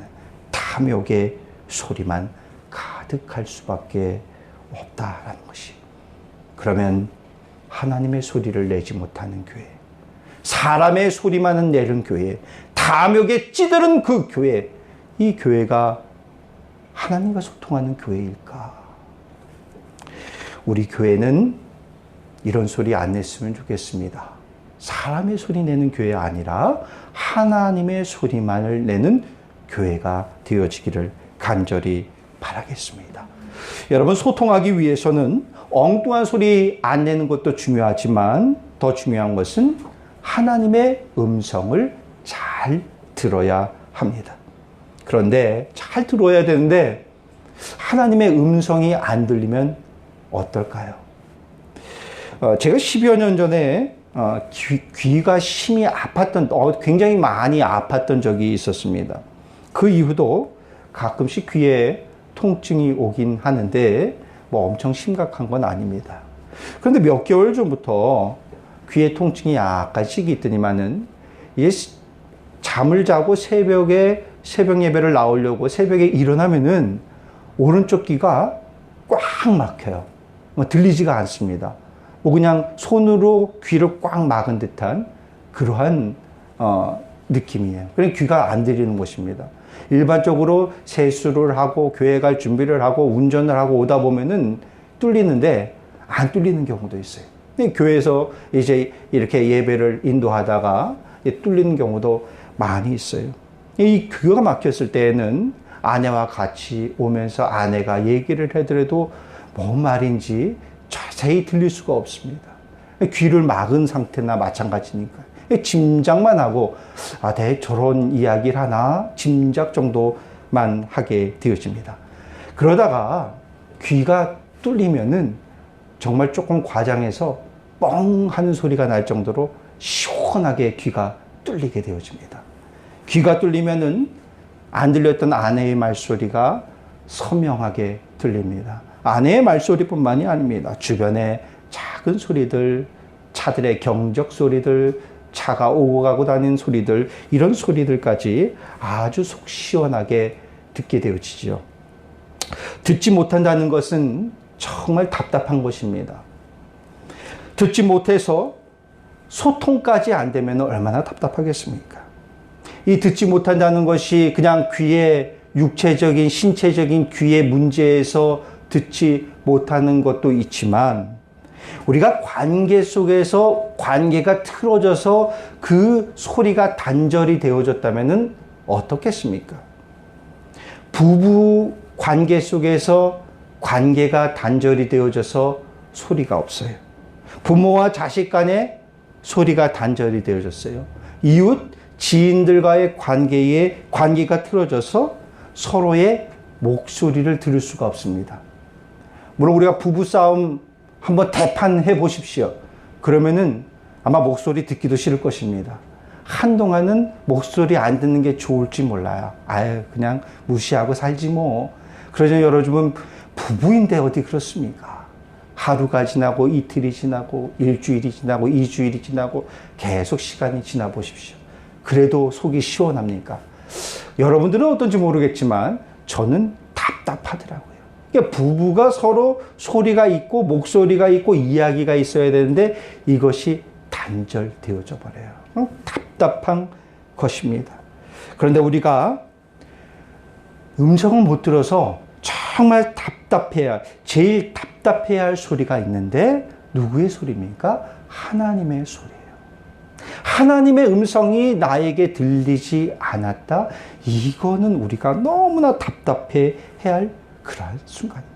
탐욕의 소리만 가득할 수밖에 없다라는 것이. 그러면 하나님의 소리를 내지 못하는 교회, 사람의 소리만은 내는 교회, 탐욕에 찌들은 그 교회, 이 교회가 하나님과 소통하는 교회일까? 우리 교회는 이런 소리 안 냈으면 좋겠습니다. 사람의 소리 내는 교회가 아니라 하나님의 소리만을 내는 교회가 되어지기를 간절히 바라겠습니다. 여러분, 소통하기 위해서는 엉뚱한 소리 안 내는 것도 중요하지만 더 중요한 것은 하나님의 음성을 잘 들어야 합니다. 그런데 잘 들어야 되는데 하나님의 음성이 안 들리면 어떨까요? 제가 10여 년 전에 귀가 심히 아팠던, 굉장히 많이 아팠던 적이 있었습니다. 그 이후도 가끔씩 귀에 통증이 오긴 하는데 뭐 엄청 심각한 건 아닙니다. 그런데 몇 개월 전부터 귀에 통증이 약간씩 있더니만은 잠을 자고 새벽에 새벽 예배를 나오려고 새벽에 일어나면은 오른쪽 귀가 꽉 막혀요. 들리지가 않습니다. 뭐 그냥 손으로 귀를 꽉 막은 듯한 그러한 느낌이에요. 그러니까 귀가 안 들리는 것입니다. 일반적으로 세수를 하고 교회 갈 준비를 하고 운전을 하고 오다 보면은 뚫리는데 안 뚫리는 경우도 있어요. 교회에서 이제 이렇게 예배를 인도하다가 뚫리는 경우도 많이 있어요. 이 귀가 막혔을 때에는 아내와 같이 오면서 아내가 얘기를 해더라도 뭔 말인지 자세히 들릴 수가 없습니다. 귀를 막은 상태나 마찬가지니까. 짐작만 하고 저런 이야기를 하나 짐작 정도만 하게 되어집니다. 그러다가 귀가 뚫리면은 정말 조금 과장해서 뻥 하는 소리가 날 정도로 시원하게 귀가 뚫리게 되어집니다. 귀가 뚫리면은 안 들렸던 아내의 말소리가 선명하게 들립니다. 아내의 말소리뿐만이 아닙니다. 주변의 작은 소리들, 차들의 경적 소리들, 차가 오고 가고 다니는 소리들, 이런 소리들까지 아주 속 시원하게 듣게 되어지죠. 듣지 못한다는 것은 정말 답답한 것입니다. 듣지 못해서 소통까지 안 되면 얼마나 답답하겠습니까? 이 듣지 못한다는 것이 그냥 귀의 육체적인 신체적인 귀의 문제에서 듣지 못하는 것도 있지만 우리가 관계 속에서 관계가 틀어져서 그 소리가 단절이 되어졌다면 어떻겠습니까? 부부 관계 속에서 관계가 단절이 되어져서 소리가 없어요. 부모와 자식 간에 소리가 단절이 되어졌어요. 이웃, 지인들과의 관계가 틀어져서 서로의 목소리를 들을 수가 없습니다. 물론 우리가 부부싸움 한번 대판해 보십시오. 그러면은 아마 목소리 듣기도 싫을 것입니다. 한동안은 목소리 안 듣는 게 좋을지 몰라요. 아유, 그냥 무시하고 살지 뭐. 그러자 여러분, 부부인데 어디 그렇습니까? 하루가 지나고 이틀이 지나고 일주일이 지나고 2주일이 지나고 계속 시간이 지나 보십시오. 그래도 속이 시원합니까? 여러분들은 어떤지 모르겠지만 저는 답답하더라고요. 그러니까 부부가 서로 소리가 있고 목소리가 있고 이야기가 있어야 되는데 이것이 단절되어져 버려요. 답답한 것입니다. 그런데 우리가 음성을 못 들어서 정말 제일 답답해야 할 소리가 있는데 누구의 소리입니까? 하나님의 소리예요. 하나님의 음성이 나에게 들리지 않았다. 이거는 우리가 너무나 답답해해야 할 그러한 순간입니다.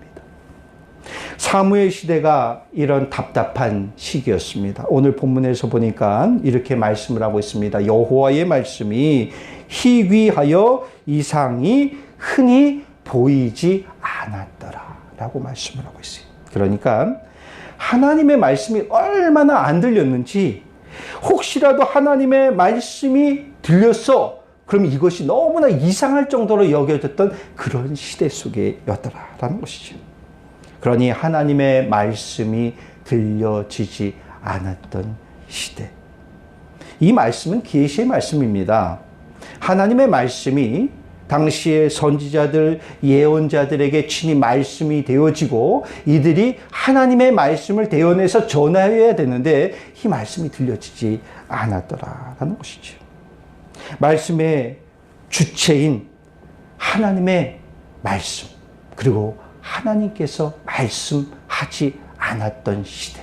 사무엘 시대가 이런 답답한 시기였습니다. 오늘 본문에서 보니까 이렇게 말씀을 하고 있습니다. 여호와의 말씀이 희귀하여 이상이 흔히 보이지 않았더라 라고 말씀을 하고 있어요. 그러니까 하나님의 말씀이 얼마나 안 들렸는지, 혹시라도 하나님의 말씀이 들렸어 그럼 이것이 너무나 이상할 정도로 여겨졌던 그런 시대 속에였더라라는 것이죠. 그러니 하나님의 말씀이 들려지지 않았던 시대. 이 말씀은 계시의 말씀입니다. 하나님의 말씀이 당시의 선지자들, 예언자들에게 친히 말씀이 되어지고 이들이 하나님의 말씀을 대언해서 전하여야 되는데 이 말씀이 들려지지 않았더라라는 것이죠. 말씀의 주체인 하나님의 말씀, 그리고 하나님께서 말씀하지 않았던 시대,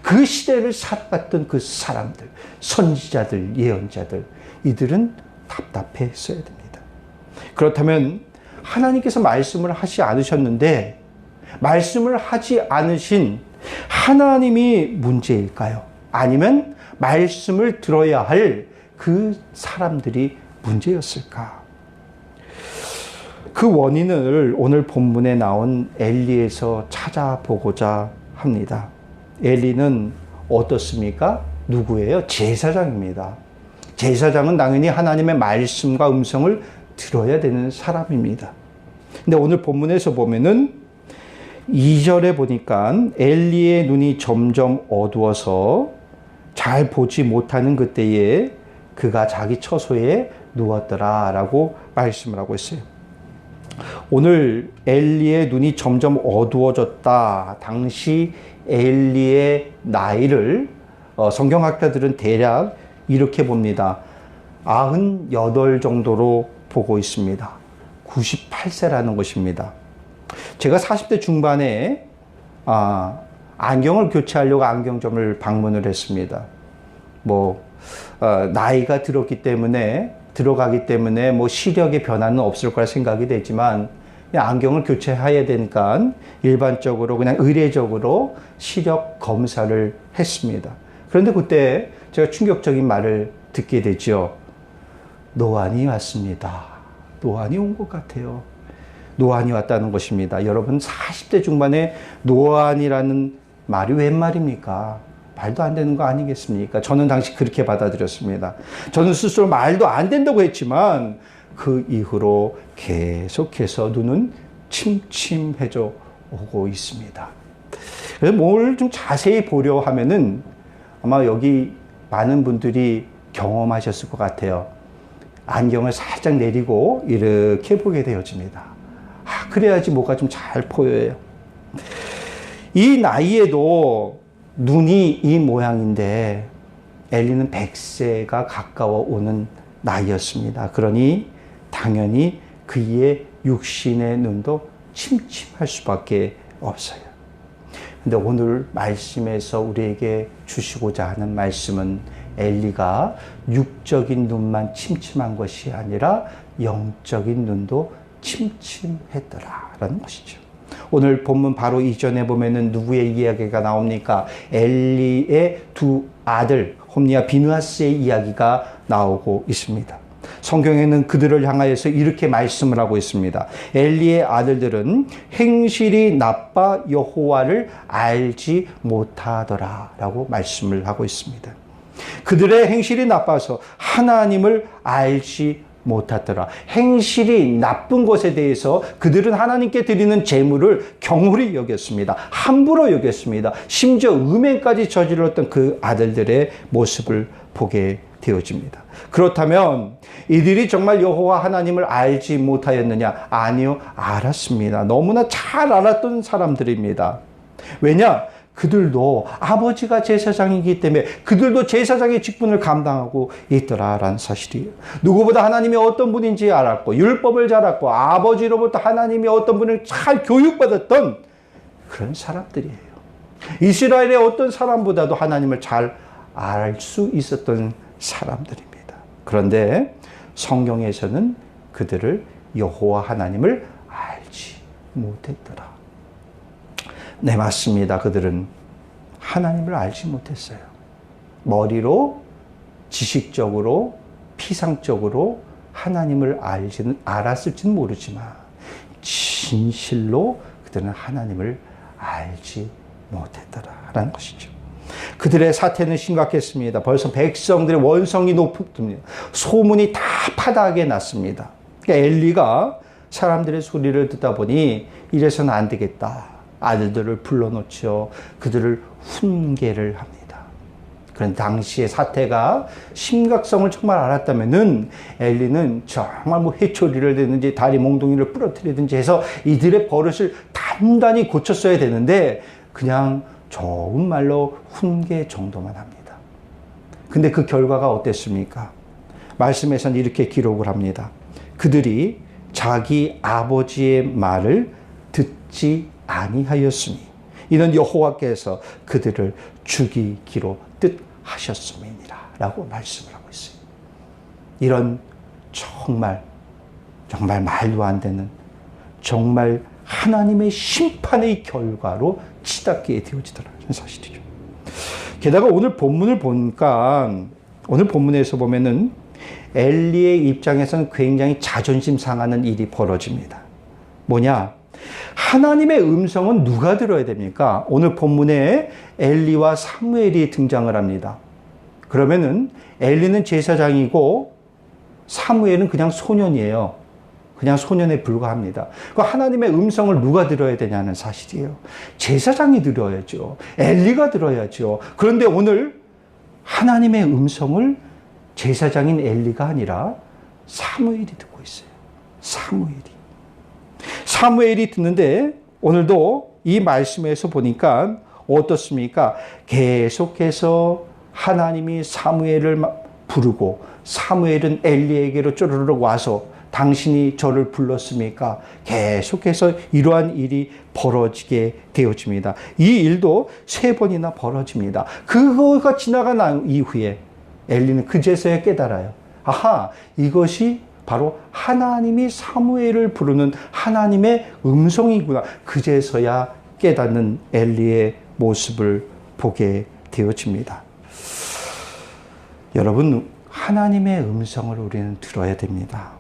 그 시대를 살아갔던 그 사람들, 선지자들, 예언자들, 이들은 답답했어야 됩니다. 그렇다면 하나님께서 말씀을 하지 않으셨는데 말씀을 하지 않으신 하나님이 문제일까요? 아니면 말씀을 들어야 할 그 사람들이 문제였을까? 그 원인을 오늘 본문에 나온 엘리에서 찾아보고자 합니다. 엘리는 어떻습니까? 누구예요? 제사장입니다. 제사장은 당연히 하나님의 말씀과 음성을 들어야 되는 사람입니다. 근데 오늘 본문에서 보면은 2절에 보니까 엘리의 눈이 점점 어두워서 잘 보지 못하는 그때에 그가 자기 처소에 누웠더라 라고 말씀을 하고 있어요. 오늘 엘리의 눈이 점점 어두워졌다. 당시 엘리의 나이를 성경학자들은 대략 이렇게 봅니다. 98 정도로 보고 있습니다. 98세라는 것입니다. 제가 40대 중반에 안경을 교체하려고 안경점을 방문을 했습니다. 나이가 들어가기 때문에 뭐 시력의 변화는 없을 거라 생각이 되지만 안경을 교체해야 되니까 일반적으로 그냥 의례적으로 시력 검사를 했습니다. 그런데 그때 제가 충격적인 말을 듣게 되죠. 노안이 왔습니다. 노안이 온 것 같아요. 노안이 왔다는 것입니다. 여러분 40대 중반에 노안이라는 말이 웬 말입니까? 말도 안 되는 거 아니겠습니까? 저는 당시 그렇게 받아들였습니다. 저는 스스로 말도 안 된다고 했지만 그 이후로 계속해서 눈은 침침해져 오고 있습니다. 그래서 뭘 좀 자세히 보려 하면은 아마 여기 많은 분들이 경험하셨을 것 같아요. 안경을 살짝 내리고 이렇게 보게 되어집니다. 그래야지 뭐가 좀 잘 보여요. 이 나이에도 눈이 이 모양인데 엘리는 100세가 가까워 오는 나이였습니다. 그러니 당연히 그의 육신의 눈도 침침할 수밖에 없어요. 근데 오늘 말씀에서 우리에게 주시고자 하는 말씀은 엘리가 육적인 눈만 침침한 것이 아니라 영적인 눈도 침침했더라라는 것이죠. 오늘 본문 바로 이전에 보면은 누구의 이야기가 나옵니까? 엘리의 두 아들 홈니와 비느하스의 이야기가 나오고 있습니다. 성경에는 그들을 향하여서 이렇게 말씀을 하고 있습니다. 엘리의 아들들은 행실이 나빠 여호와를 알지 못하더라라고 말씀을 하고 있습니다. 그들의 행실이 나빠서 하나님을 알지 못하더라. 행실이 나쁜 것에 대해서 그들은 하나님께 드리는 제물을 경홀히 여겼습니다. 함부로 여겼습니다. 심지어 음행까지 저질렀던 그 아들들의 모습을 보게 되어집니다. 그렇다면 이들이 정말 여호와 하나님을 알지 못하였느냐? 아니요, 알았습니다. 너무나 잘 알았던 사람들입니다. 왜냐? 그들도 아버지가 제사장이기 때문에 그들도 제사장의 직분을 감당하고 있더라라는 사실이에요. 누구보다 하나님이 어떤 분인지 알았고 율법을 잘 알았고 아버지로부터 하나님이 어떤 분을 잘 교육받았던 그런 사람들이에요. 이스라엘의 어떤 사람보다도 하나님을 잘 알 수 있었던 사람들입니다. 그런데 성경에서는 그들을 여호와 하나님을 알지 못했더라. 네, 맞습니다. 그들은 하나님을 알지 못했어요. 머리로, 지식적으로, 피상적으로 하나님을 알았을지는 모르지만 진실로 그들은 하나님을 알지 못했더라라는 것이죠. 그들의 사태는 심각했습니다. 벌써 백성들의 원성이 높습니다. 소문이 다 파다하게 났습니다. 그러니까 엘리가 사람들의 소리를 듣다 보니 이래서는 안 되겠다. 아들들을 불러놓죠. 그들을 훈계를 합니다. 그런 당시의 사태가 심각성을 정말 알았다면은 엘리는 정말 뭐 회초리를 대든지 다리 몽둥이를 부러뜨리든지 해서 이들의 버릇을 단단히 고쳤어야 되는데 그냥 좋은 말로 훈계 정도만 합니다. 근데 그 결과가 어땠습니까? 말씀에서는 이렇게 기록을 합니다. 그들이 자기 아버지의 말을 듣지 아니하였으니 이는 여호와께서 그들을 죽이기로 뜻하셨음이니라 라고 말씀을 하고 있어요. 이런 정말 말도 안 되는 정말 하나님의 심판의 결과로 치닫게 되어지더라는 사실이죠. 게다가 오늘 본문을 보니까 오늘 본문에서 보면은 엘리의 입장에서는 굉장히 자존심 상하는 일이 벌어집니다. 뭐냐? 하나님의 음성은 누가 들어야 됩니까? 오늘 본문에 엘리와 사무엘이 등장을 합니다. 그러면은 엘리는 제사장이고 사무엘은 그냥 소년이에요. 그냥 소년에 불과합니다. 그 하나님의 음성을 누가 들어야 되냐는 사실이에요. 제사장이 들어야죠. 엘리가 들어야죠. 그런데 오늘 하나님의 음성을 제사장인 엘리가 아니라 사무엘이 듣고 있어요. 사무엘이 듣는데 오늘도 이 말씀에서 보니까 어떻습니까? 계속해서 하나님이 사무엘을 부르고 사무엘은 엘리에게로 쪼르륵 와서 당신이 저를 불렀습니까? 계속해서 이러한 일이 벌어지게 되어집니다. 이 일도 3번이나 벌어집니다. 그거가 지나간 이후에 엘리는 그제서야 깨달아요. 아하, 이것이 바로 하나님이 사무엘을 부르는 하나님의 음성이구나. 그제서야 깨닫는 엘리의 모습을 보게 되어집니다. 여러분, 하나님의 음성을 우리는 들어야 됩니다.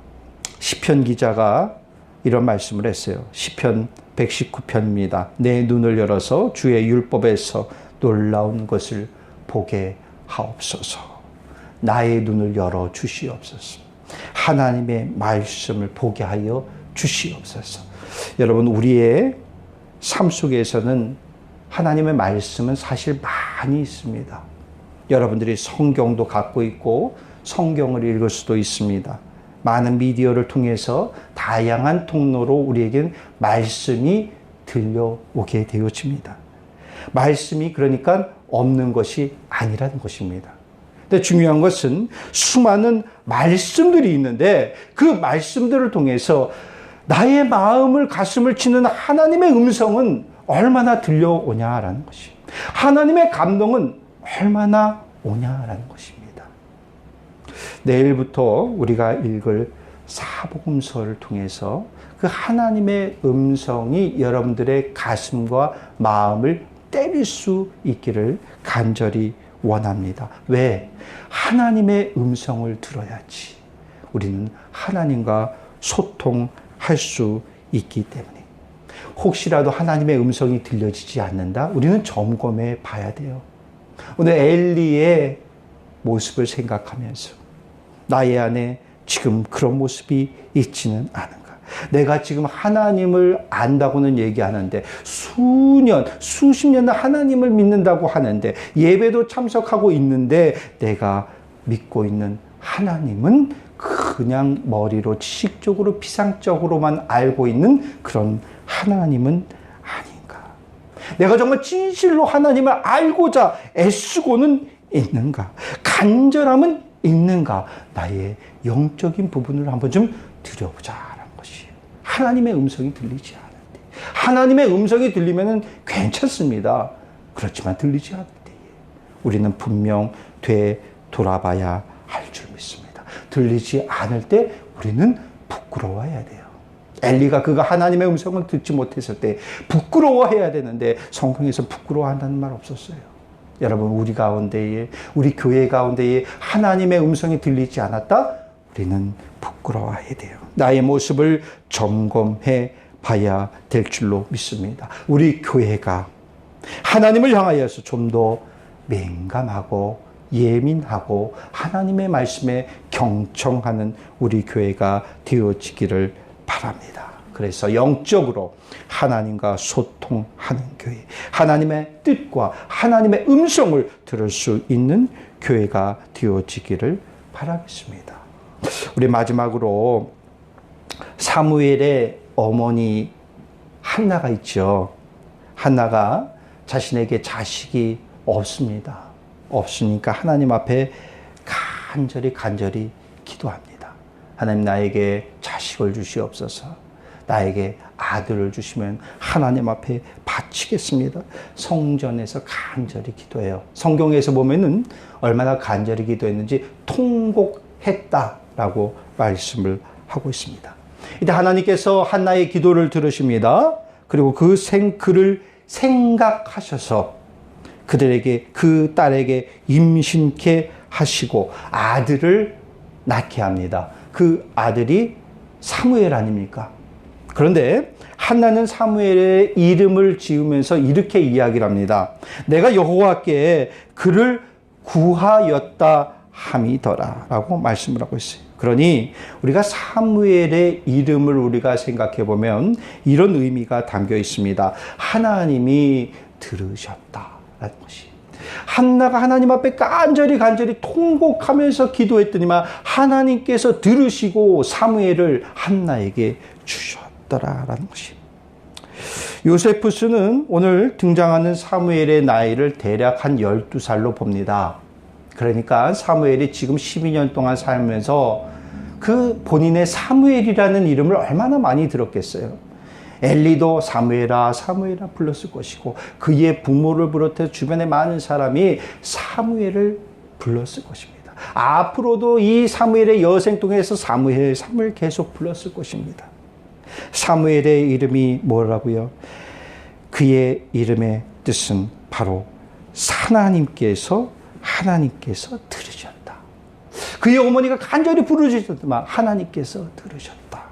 시편 기자가 이런 말씀을 했어요. 시편 119편입니다. 내 눈을 열어서 주의 율법에서 놀라운 것을 보게 하옵소서. 나의 눈을 열어 주시옵소서. 하나님의 말씀을 보게 하여 주시옵소서. 여러분, 우리의 삶 속에서는 하나님의 말씀은 사실 많이 있습니다. 여러분들이 성경도 갖고 있고 성경을 읽을 수도 있습니다. 많은 미디어를 통해서 다양한 통로로 우리에겐 말씀이 들려오게 되어집니다. 말씀이 그러니까 없는 것이 아니라는 것입니다. 근데 중요한 것은 수많은 말씀들이 있는데 그 말씀들을 통해서 나의 마음을 가슴을 치는 하나님의 음성은 얼마나 들려오냐라는 것이, 하나님의 감동은 얼마나 오냐라는 것입니다. 내일부터 우리가 읽을 사복음서를 통해서 그 하나님의 음성이 여러분들의 가슴과 마음을 때릴 수 있기를 간절히 원합니다. 왜? 하나님의 음성을 들어야지 우리는 하나님과 소통할 수 있기 때문에. 혹시라도 하나님의 음성이 들려지지 않는다? 우리는 점검해 봐야 돼요. 오늘 엘리의 모습을 생각하면서 나의 안에 지금 그런 모습이 있지는 않은가? 내가 지금 하나님을 안다고는 얘기하는데 수년, 수십 년 하나님을 믿는다고 하는데 예배도 참석하고 있는데 내가 믿고 있는 하나님은 그냥 머리로 지식적으로 피상적으로만 알고 있는 그런 하나님은 아닌가? 내가 정말 진실로 하나님을 알고자 애쓰고는 있는가? 간절함은 있는가? 나의 영적인 부분을 한번 좀 들여보자라는 것이에요. 하나님의 음성이 들리지 않는데, 하나님의 음성이 들리면 괜찮습니다. 그렇지만 들리지 않을 때에 우리는 분명 되돌아봐야 할 줄 믿습니다. 들리지 않을 때 우리는 부끄러워해야 돼요. 엘리가 그가 하나님의 음성을 듣지 못했을 때 부끄러워해야 되는데 성경에서 부끄러워한다는 말 없었어요. 여러분, 우리 가운데에, 우리 교회 가운데에 하나님의 음성이 들리지 않았다? 우리는 부끄러워해야 돼요. 나의 모습을 점검해 봐야 될 줄로 믿습니다. 우리 교회가 하나님을 향하여서 좀 더 민감하고 예민하고 하나님의 말씀에 경청하는 우리 교회가 되어지기를 바랍니다. 그래서 영적으로 하나님과 소통하는 교회, 하나님의 뜻과 하나님의 음성을 들을 수 있는 교회가 되어지기를 바라겠습니다. 우리 마지막으로 사무엘의 어머니 한나가 있죠. 한나가 자신에게 자식이 없습니다. 없으니까 하나님 앞에 간절히 기도합니다. 하나님, 나에게 자식을 주시옵소서. 나에게 아들을 주시면 하나님 앞에 바치겠습니다. 성전에서 간절히 기도해요. 성경에서 보면은 얼마나 간절히 기도했는지 통곡했다라고 말씀을 하고 있습니다. 이때 하나님께서 한나의 기도를 들으십니다. 그리고 그를 생각하셔서 그들에게, 그 딸에게 임신케 하시고 아들을 낳게 합니다. 그 아들이 사무엘 아닙니까? 그런데 한나는 사무엘의 이름을 지으면서 이렇게 이야기를 합니다. 내가 여호와께 그를 구하였다 함이더라 라고 말씀을 하고 있어요. 그러니 우리가 사무엘의 이름을 우리가 생각해 보면 이런 의미가 담겨 있습니다. 하나님이 들으셨다 라는 것이. 한나가 하나님 앞에 간절히 통곡하면서 기도했더니만 하나님께서 들으시고 사무엘을 한나에게 주셨더라라는 것이. 요세푸스는 오늘 등장하는 사무엘의 나이를 대략 한 12살로 봅니다. 그러니까 사무엘이 지금 12년 동안 살면서 그 본인의 사무엘이라는 이름을 얼마나 많이 들었겠어요. 엘리도 사무엘아 불렀을 것이고 그의 부모를 비롯해 주변의 많은 사람이 사무엘을 불렀을 것입니다. 앞으로도 이 사무엘의 여생 동에서 사무엘 계속 불렀을 것입니다. 사무엘의 이름이 뭐라고요? 그의 이름의 뜻은 바로 하나님께서 들으셨다. 그의 어머니가 간절히 부르짖었지만 하나님께서 들으셨다.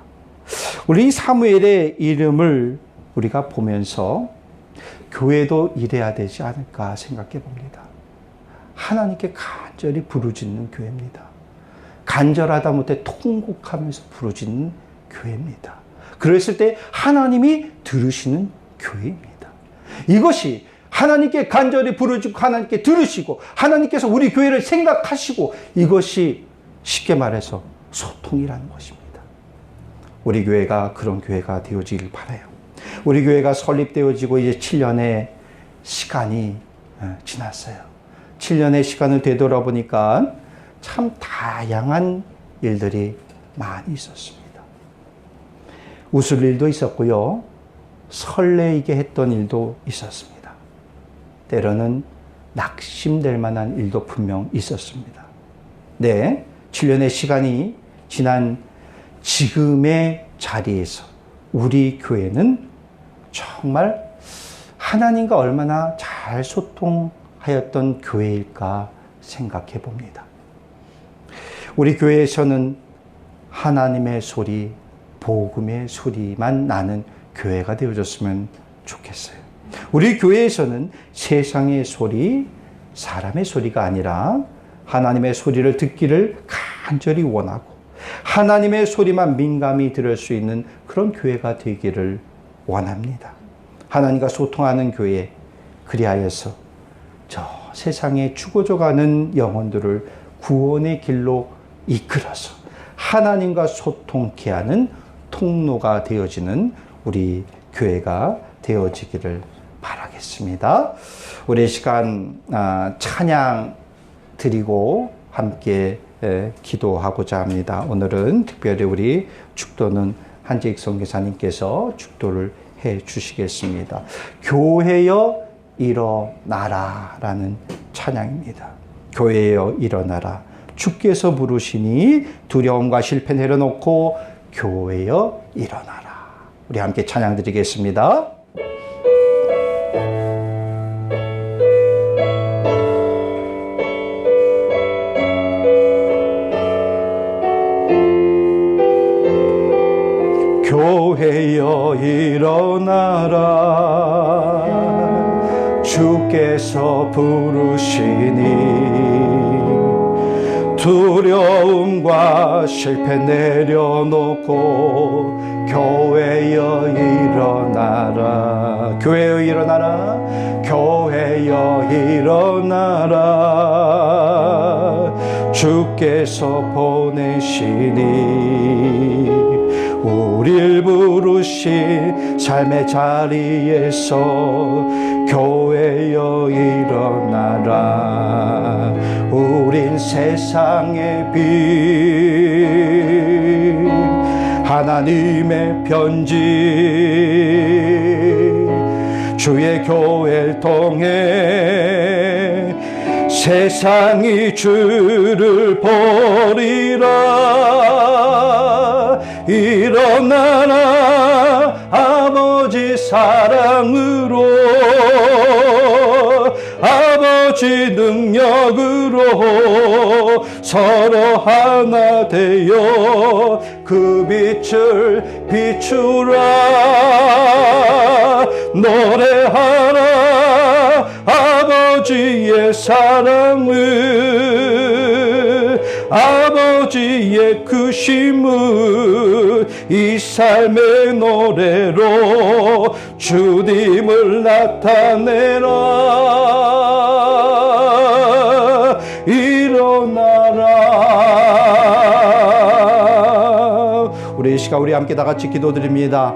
우리 사무엘의 이름을 우리가 보면서 교회도 이래야 되지 않을까 생각해 봅니다. 하나님께 간절히 부르짖는 교회입니다. 간절하다 못해 통곡하면서 부르짖는 교회입니다. 그랬을 때 하나님이 들으시는 교회입니다. 이것이 하나님께 간절히 부르짖고 하나님께 들으시고 하나님께서 우리 교회를 생각하시고, 이것이 쉽게 말해서 소통이라는 것입니다. 우리 교회가 그런 교회가 되어지길 바라요. 우리 교회가 설립되어지고 이제 7년의 시간이 지났어요. 7년의 시간을 되돌아보니까 참 다양한 일들이 많이 있었습니다. 웃을 일도 있었고요. 설레이게 했던 일도 있었습니다. 때로는 낙심될 만한 일도 분명 있었습니다. 네, 7년의 시간이 지난 지금의 자리에서 우리 교회는 정말 하나님과 얼마나 잘 소통하였던 교회일까 생각해 봅니다. 우리 교회에서는 하나님의 소리, 복음의 소리만 나는 교회가 되어줬으면 좋겠어요. 우리 교회에서는 세상의 소리, 사람의 소리가 아니라 하나님의 소리를 듣기를 간절히 원하고 하나님의 소리만 민감히 들을 수 있는 그런 교회가 되기를 원합니다. 하나님과 소통하는 교회, 그리하여서 저 세상에 죽어져가는 영혼들을 구원의 길로 이끌어서 하나님과 소통케 하는 통로가 되어지는 우리 교회가 되어지기를 바라겠습니다. 우리 시간 찬양 드리고 함께 기도하고자 합니다. 오늘은 특별히 우리 축도는 한재익 선교사님께서 축도를 해 주시겠습니다. 교회여 일어나라 라는 찬양입니다. 교회여 일어나라. 주께서 부르시니 두려움과 실패 내려놓고 교회여 일어나라. 우리 함께 찬양 드리겠습니다. 교회여 일어나라. 주께서 부르시니 두려움과 실패 내려놓고 교회여 일어나라. 교회여 일어나라. 교회여 일어나라. 주께서 보내시니 우릴 부르신 삶의 자리에서 교회여 일어나라. 우린 세상의 빛, 하나님의 편지, 주의 교회를 통해 세상이 주를 버리라. 일어나라. 아버지 사랑으로, 아버지 능력으로 서로 하나 되어 그 빛을 비추라. 노래하라. 아버지의 사랑을, 아버지의 크심을 이 삶의 노래로 주님을 나타내라. 일어나라. 우리 이 시간 우리 함께 다 같이 기도드립니다.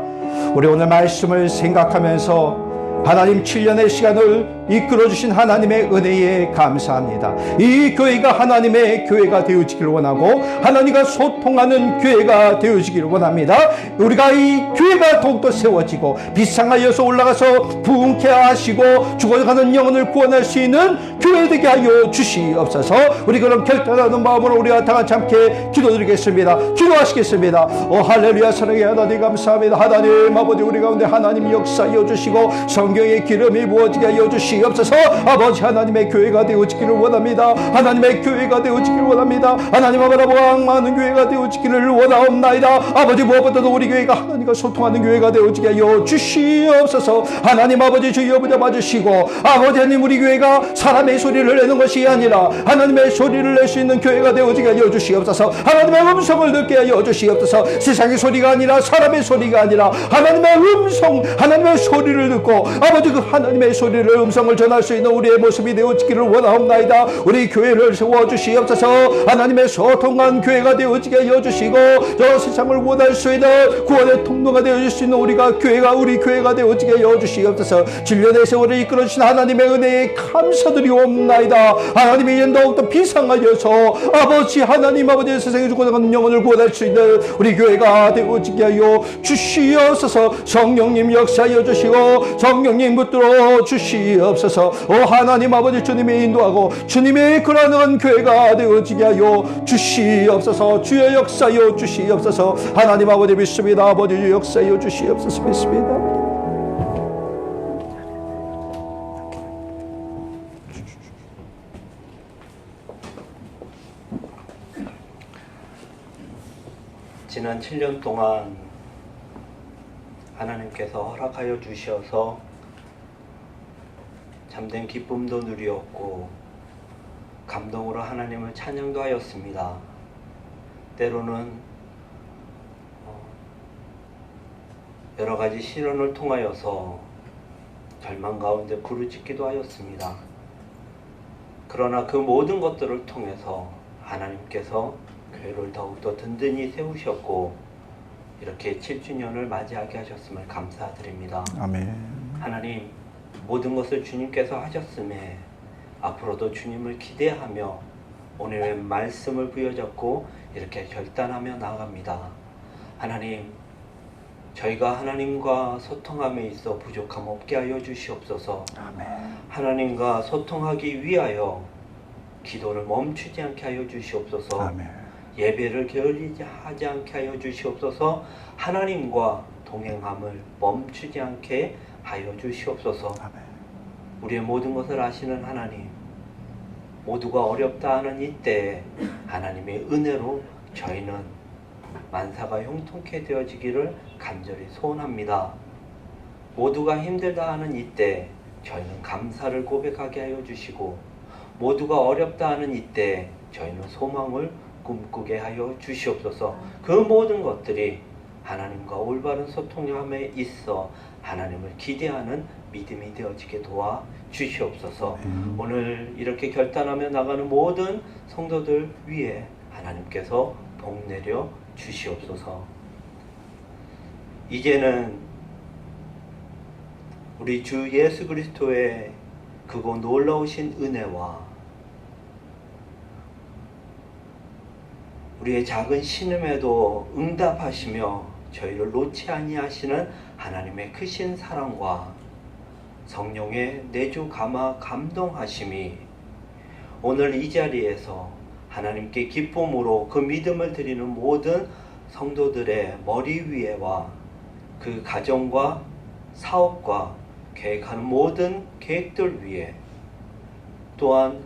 우리 오늘 말씀을 생각하면서 하나님 7년의 시간을 이끌어주신 하나님의 은혜에 감사합니다. 이 교회가 하나님의 교회가 되어지기를 원하고 하나님과 소통하는 교회가 되어지기를 원합니다. 우리가 이 교회가 더욱더 세워지고 빛상하여서 올라가서 부흥케 하시고 죽어가는 영혼을 구원할 수 있는 교회 되게 하여 주시옵소서. 우리 그런 결단하는 마음으로 우리가 다 같이 함께 기도드리겠습니다. 기도하시겠습니다. 할렐루야. 사랑의 하나님 감사합니다. 하나님 아버지 우리 가운데 하나님 역사하여 주시고 성경의 기름이 부어지게 하여 주시옵소서. 아버지 하나님의 교회가 되어지기를 원합니다. 하나님의 교회가 되어지기를 원합니다. 하나님 아버지 많은 교회가 되어지기를 원하옵나이다. 아버지 무엇보다도 우리 교회가 하나님과 소통하는 교회가 되어지게 하여 주시옵소서. 하나님 아버지 주여 붙잡아주시고 아버지 하나님 우리 교회가 사람의 소리를 내는 것이 아니라 하나님의 소리를 낼 수 있는 교회가 되어지게 하여 주시옵소서. 하나님의 음성을 듣게 하여 주시옵소서. 세상의 소리가 아니라 사람의 소리가 아니라 하나님의 음성, 하나님의 소리를 듣고 아버지 그 하나님의 소리를 음성을 세상을 전할 수 있는 우리의 모습이 되어지기를 원하옵나이다. 우리 교회를 세워주시옵소서. 하나님의 소통한 교회가 되어지게 하여 주시고 저 세상을 원할 수 있는 구원의 통로가 되어질 수 있는 우리 교회가 되어지게 하여 주시옵소서. 진련의 세월을 이끌어주신 하나님의 은혜에 감사드리옵나이다. 하나님이 이제 더욱더 비상하여서 아버지 하나님 아버지의 세상에 죽어나가는 영혼을 구원할 수 있는 우리 교회가 되어지게 하여 주시옵소서. 성령님 역사하여 주시고 성령님 붙들어 주시옵소서. 하나님 아버지 주님이 인도하고 주님의 이끌어가는 교회가 되어지게 하여 주시옵소서. 주여 역사하여 주시옵소서. 하나님 아버지 믿습니다. 아버지 주여 역사하여 주시옵소서. 믿습니다. 지난 7년 동안 하나님께서 허락하여 주셔서 참된 기쁨도 누리었고 감동으로 하나님을 찬양도 하였습니다. 때로는 여러 가지 시련을 통하여서 절망 가운데 부르짖기도 하였습니다. 그러나 그 모든 것들을 통해서 하나님께서 교회를 더욱더 든든히 세우셨고 이렇게 7주년을 맞이하게 하셨음을 감사드립니다. 아멘. 하나님, 모든 것을 주님께서 하셨음에 앞으로도 주님을 기대하며 오늘의 말씀을 부여잡고 이렇게 결단하며 나아갑니다. 하나님, 저희가 하나님과 소통함에 있어 부족함 없게 하여 주시옵소서. 아멘. 하나님과 소통하기 위하여 기도를 멈추지 않게 하여 주시옵소서. 아멘. 예배를 게을리지 하지 않게 하여 주시옵소서. 하나님과 동행함을 멈추지 않게 하여 주시옵소서. 아멘. 우리의 모든 것을 아시는 하나님, 모두가 어렵다 하는 이때에 하나님의 은혜로 저희는 만사가 형통케 되어지기를 간절히 소원합니다. 모두가 힘들다 하는 이때 저희는 감사를 고백하게 하여 주시고, 모두가 어렵다 하는 이때 저희는 소망을 꿈꾸게 하여 주시옵소서. 그 모든 것들이 하나님과 올바른 소통함에 있어 하나님을 기대하는 믿음이 되어지게 도와 주시옵소서. 오늘 이렇게 결단하며 나가는 모든 성도들 위에 하나님께서 복 내려 주시옵소서. 이제는 우리 주 예수 그리스도의 그고 놀라우신 은혜와 우리의 작은 신음에도 응답하시며 저희를 놓지 아니하시는 하나님의 크신 사랑과 성령의 내주 감화 감동하심이 오늘 이 자리에서 하나님께 기쁨으로 그 믿음을 드리는 모든 성도들의 머리 위에와 그 가정과 사업과 계획하는 모든 계획들 위에, 또한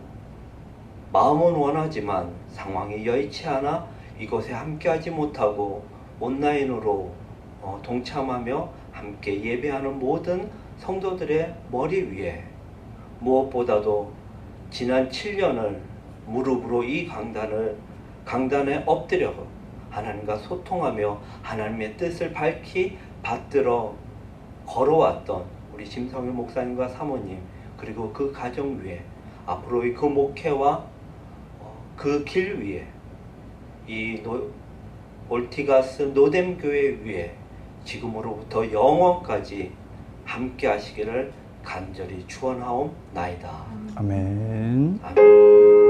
마음은 원하지만 상황이 여의치 않아 이곳에 함께하지 못하고 온라인으로 동참하며 함께 예배하는 모든 성도들의 머리 위에, 무엇보다도 지난 7년을 무릎으로 이 강단에 엎드려 하나님과 소통하며 하나님의 뜻을 밝히 받들어 걸어왔던 우리 심성일 목사님과 사모님, 그리고 그 가정 위에, 앞으로의 그 목회와 그 길 위에, 이 올티가스 노뎀교회 위에 지금으로부터 영원까지 함께 하시기를 간절히 축원하옵나이다. 아멘. 아멘.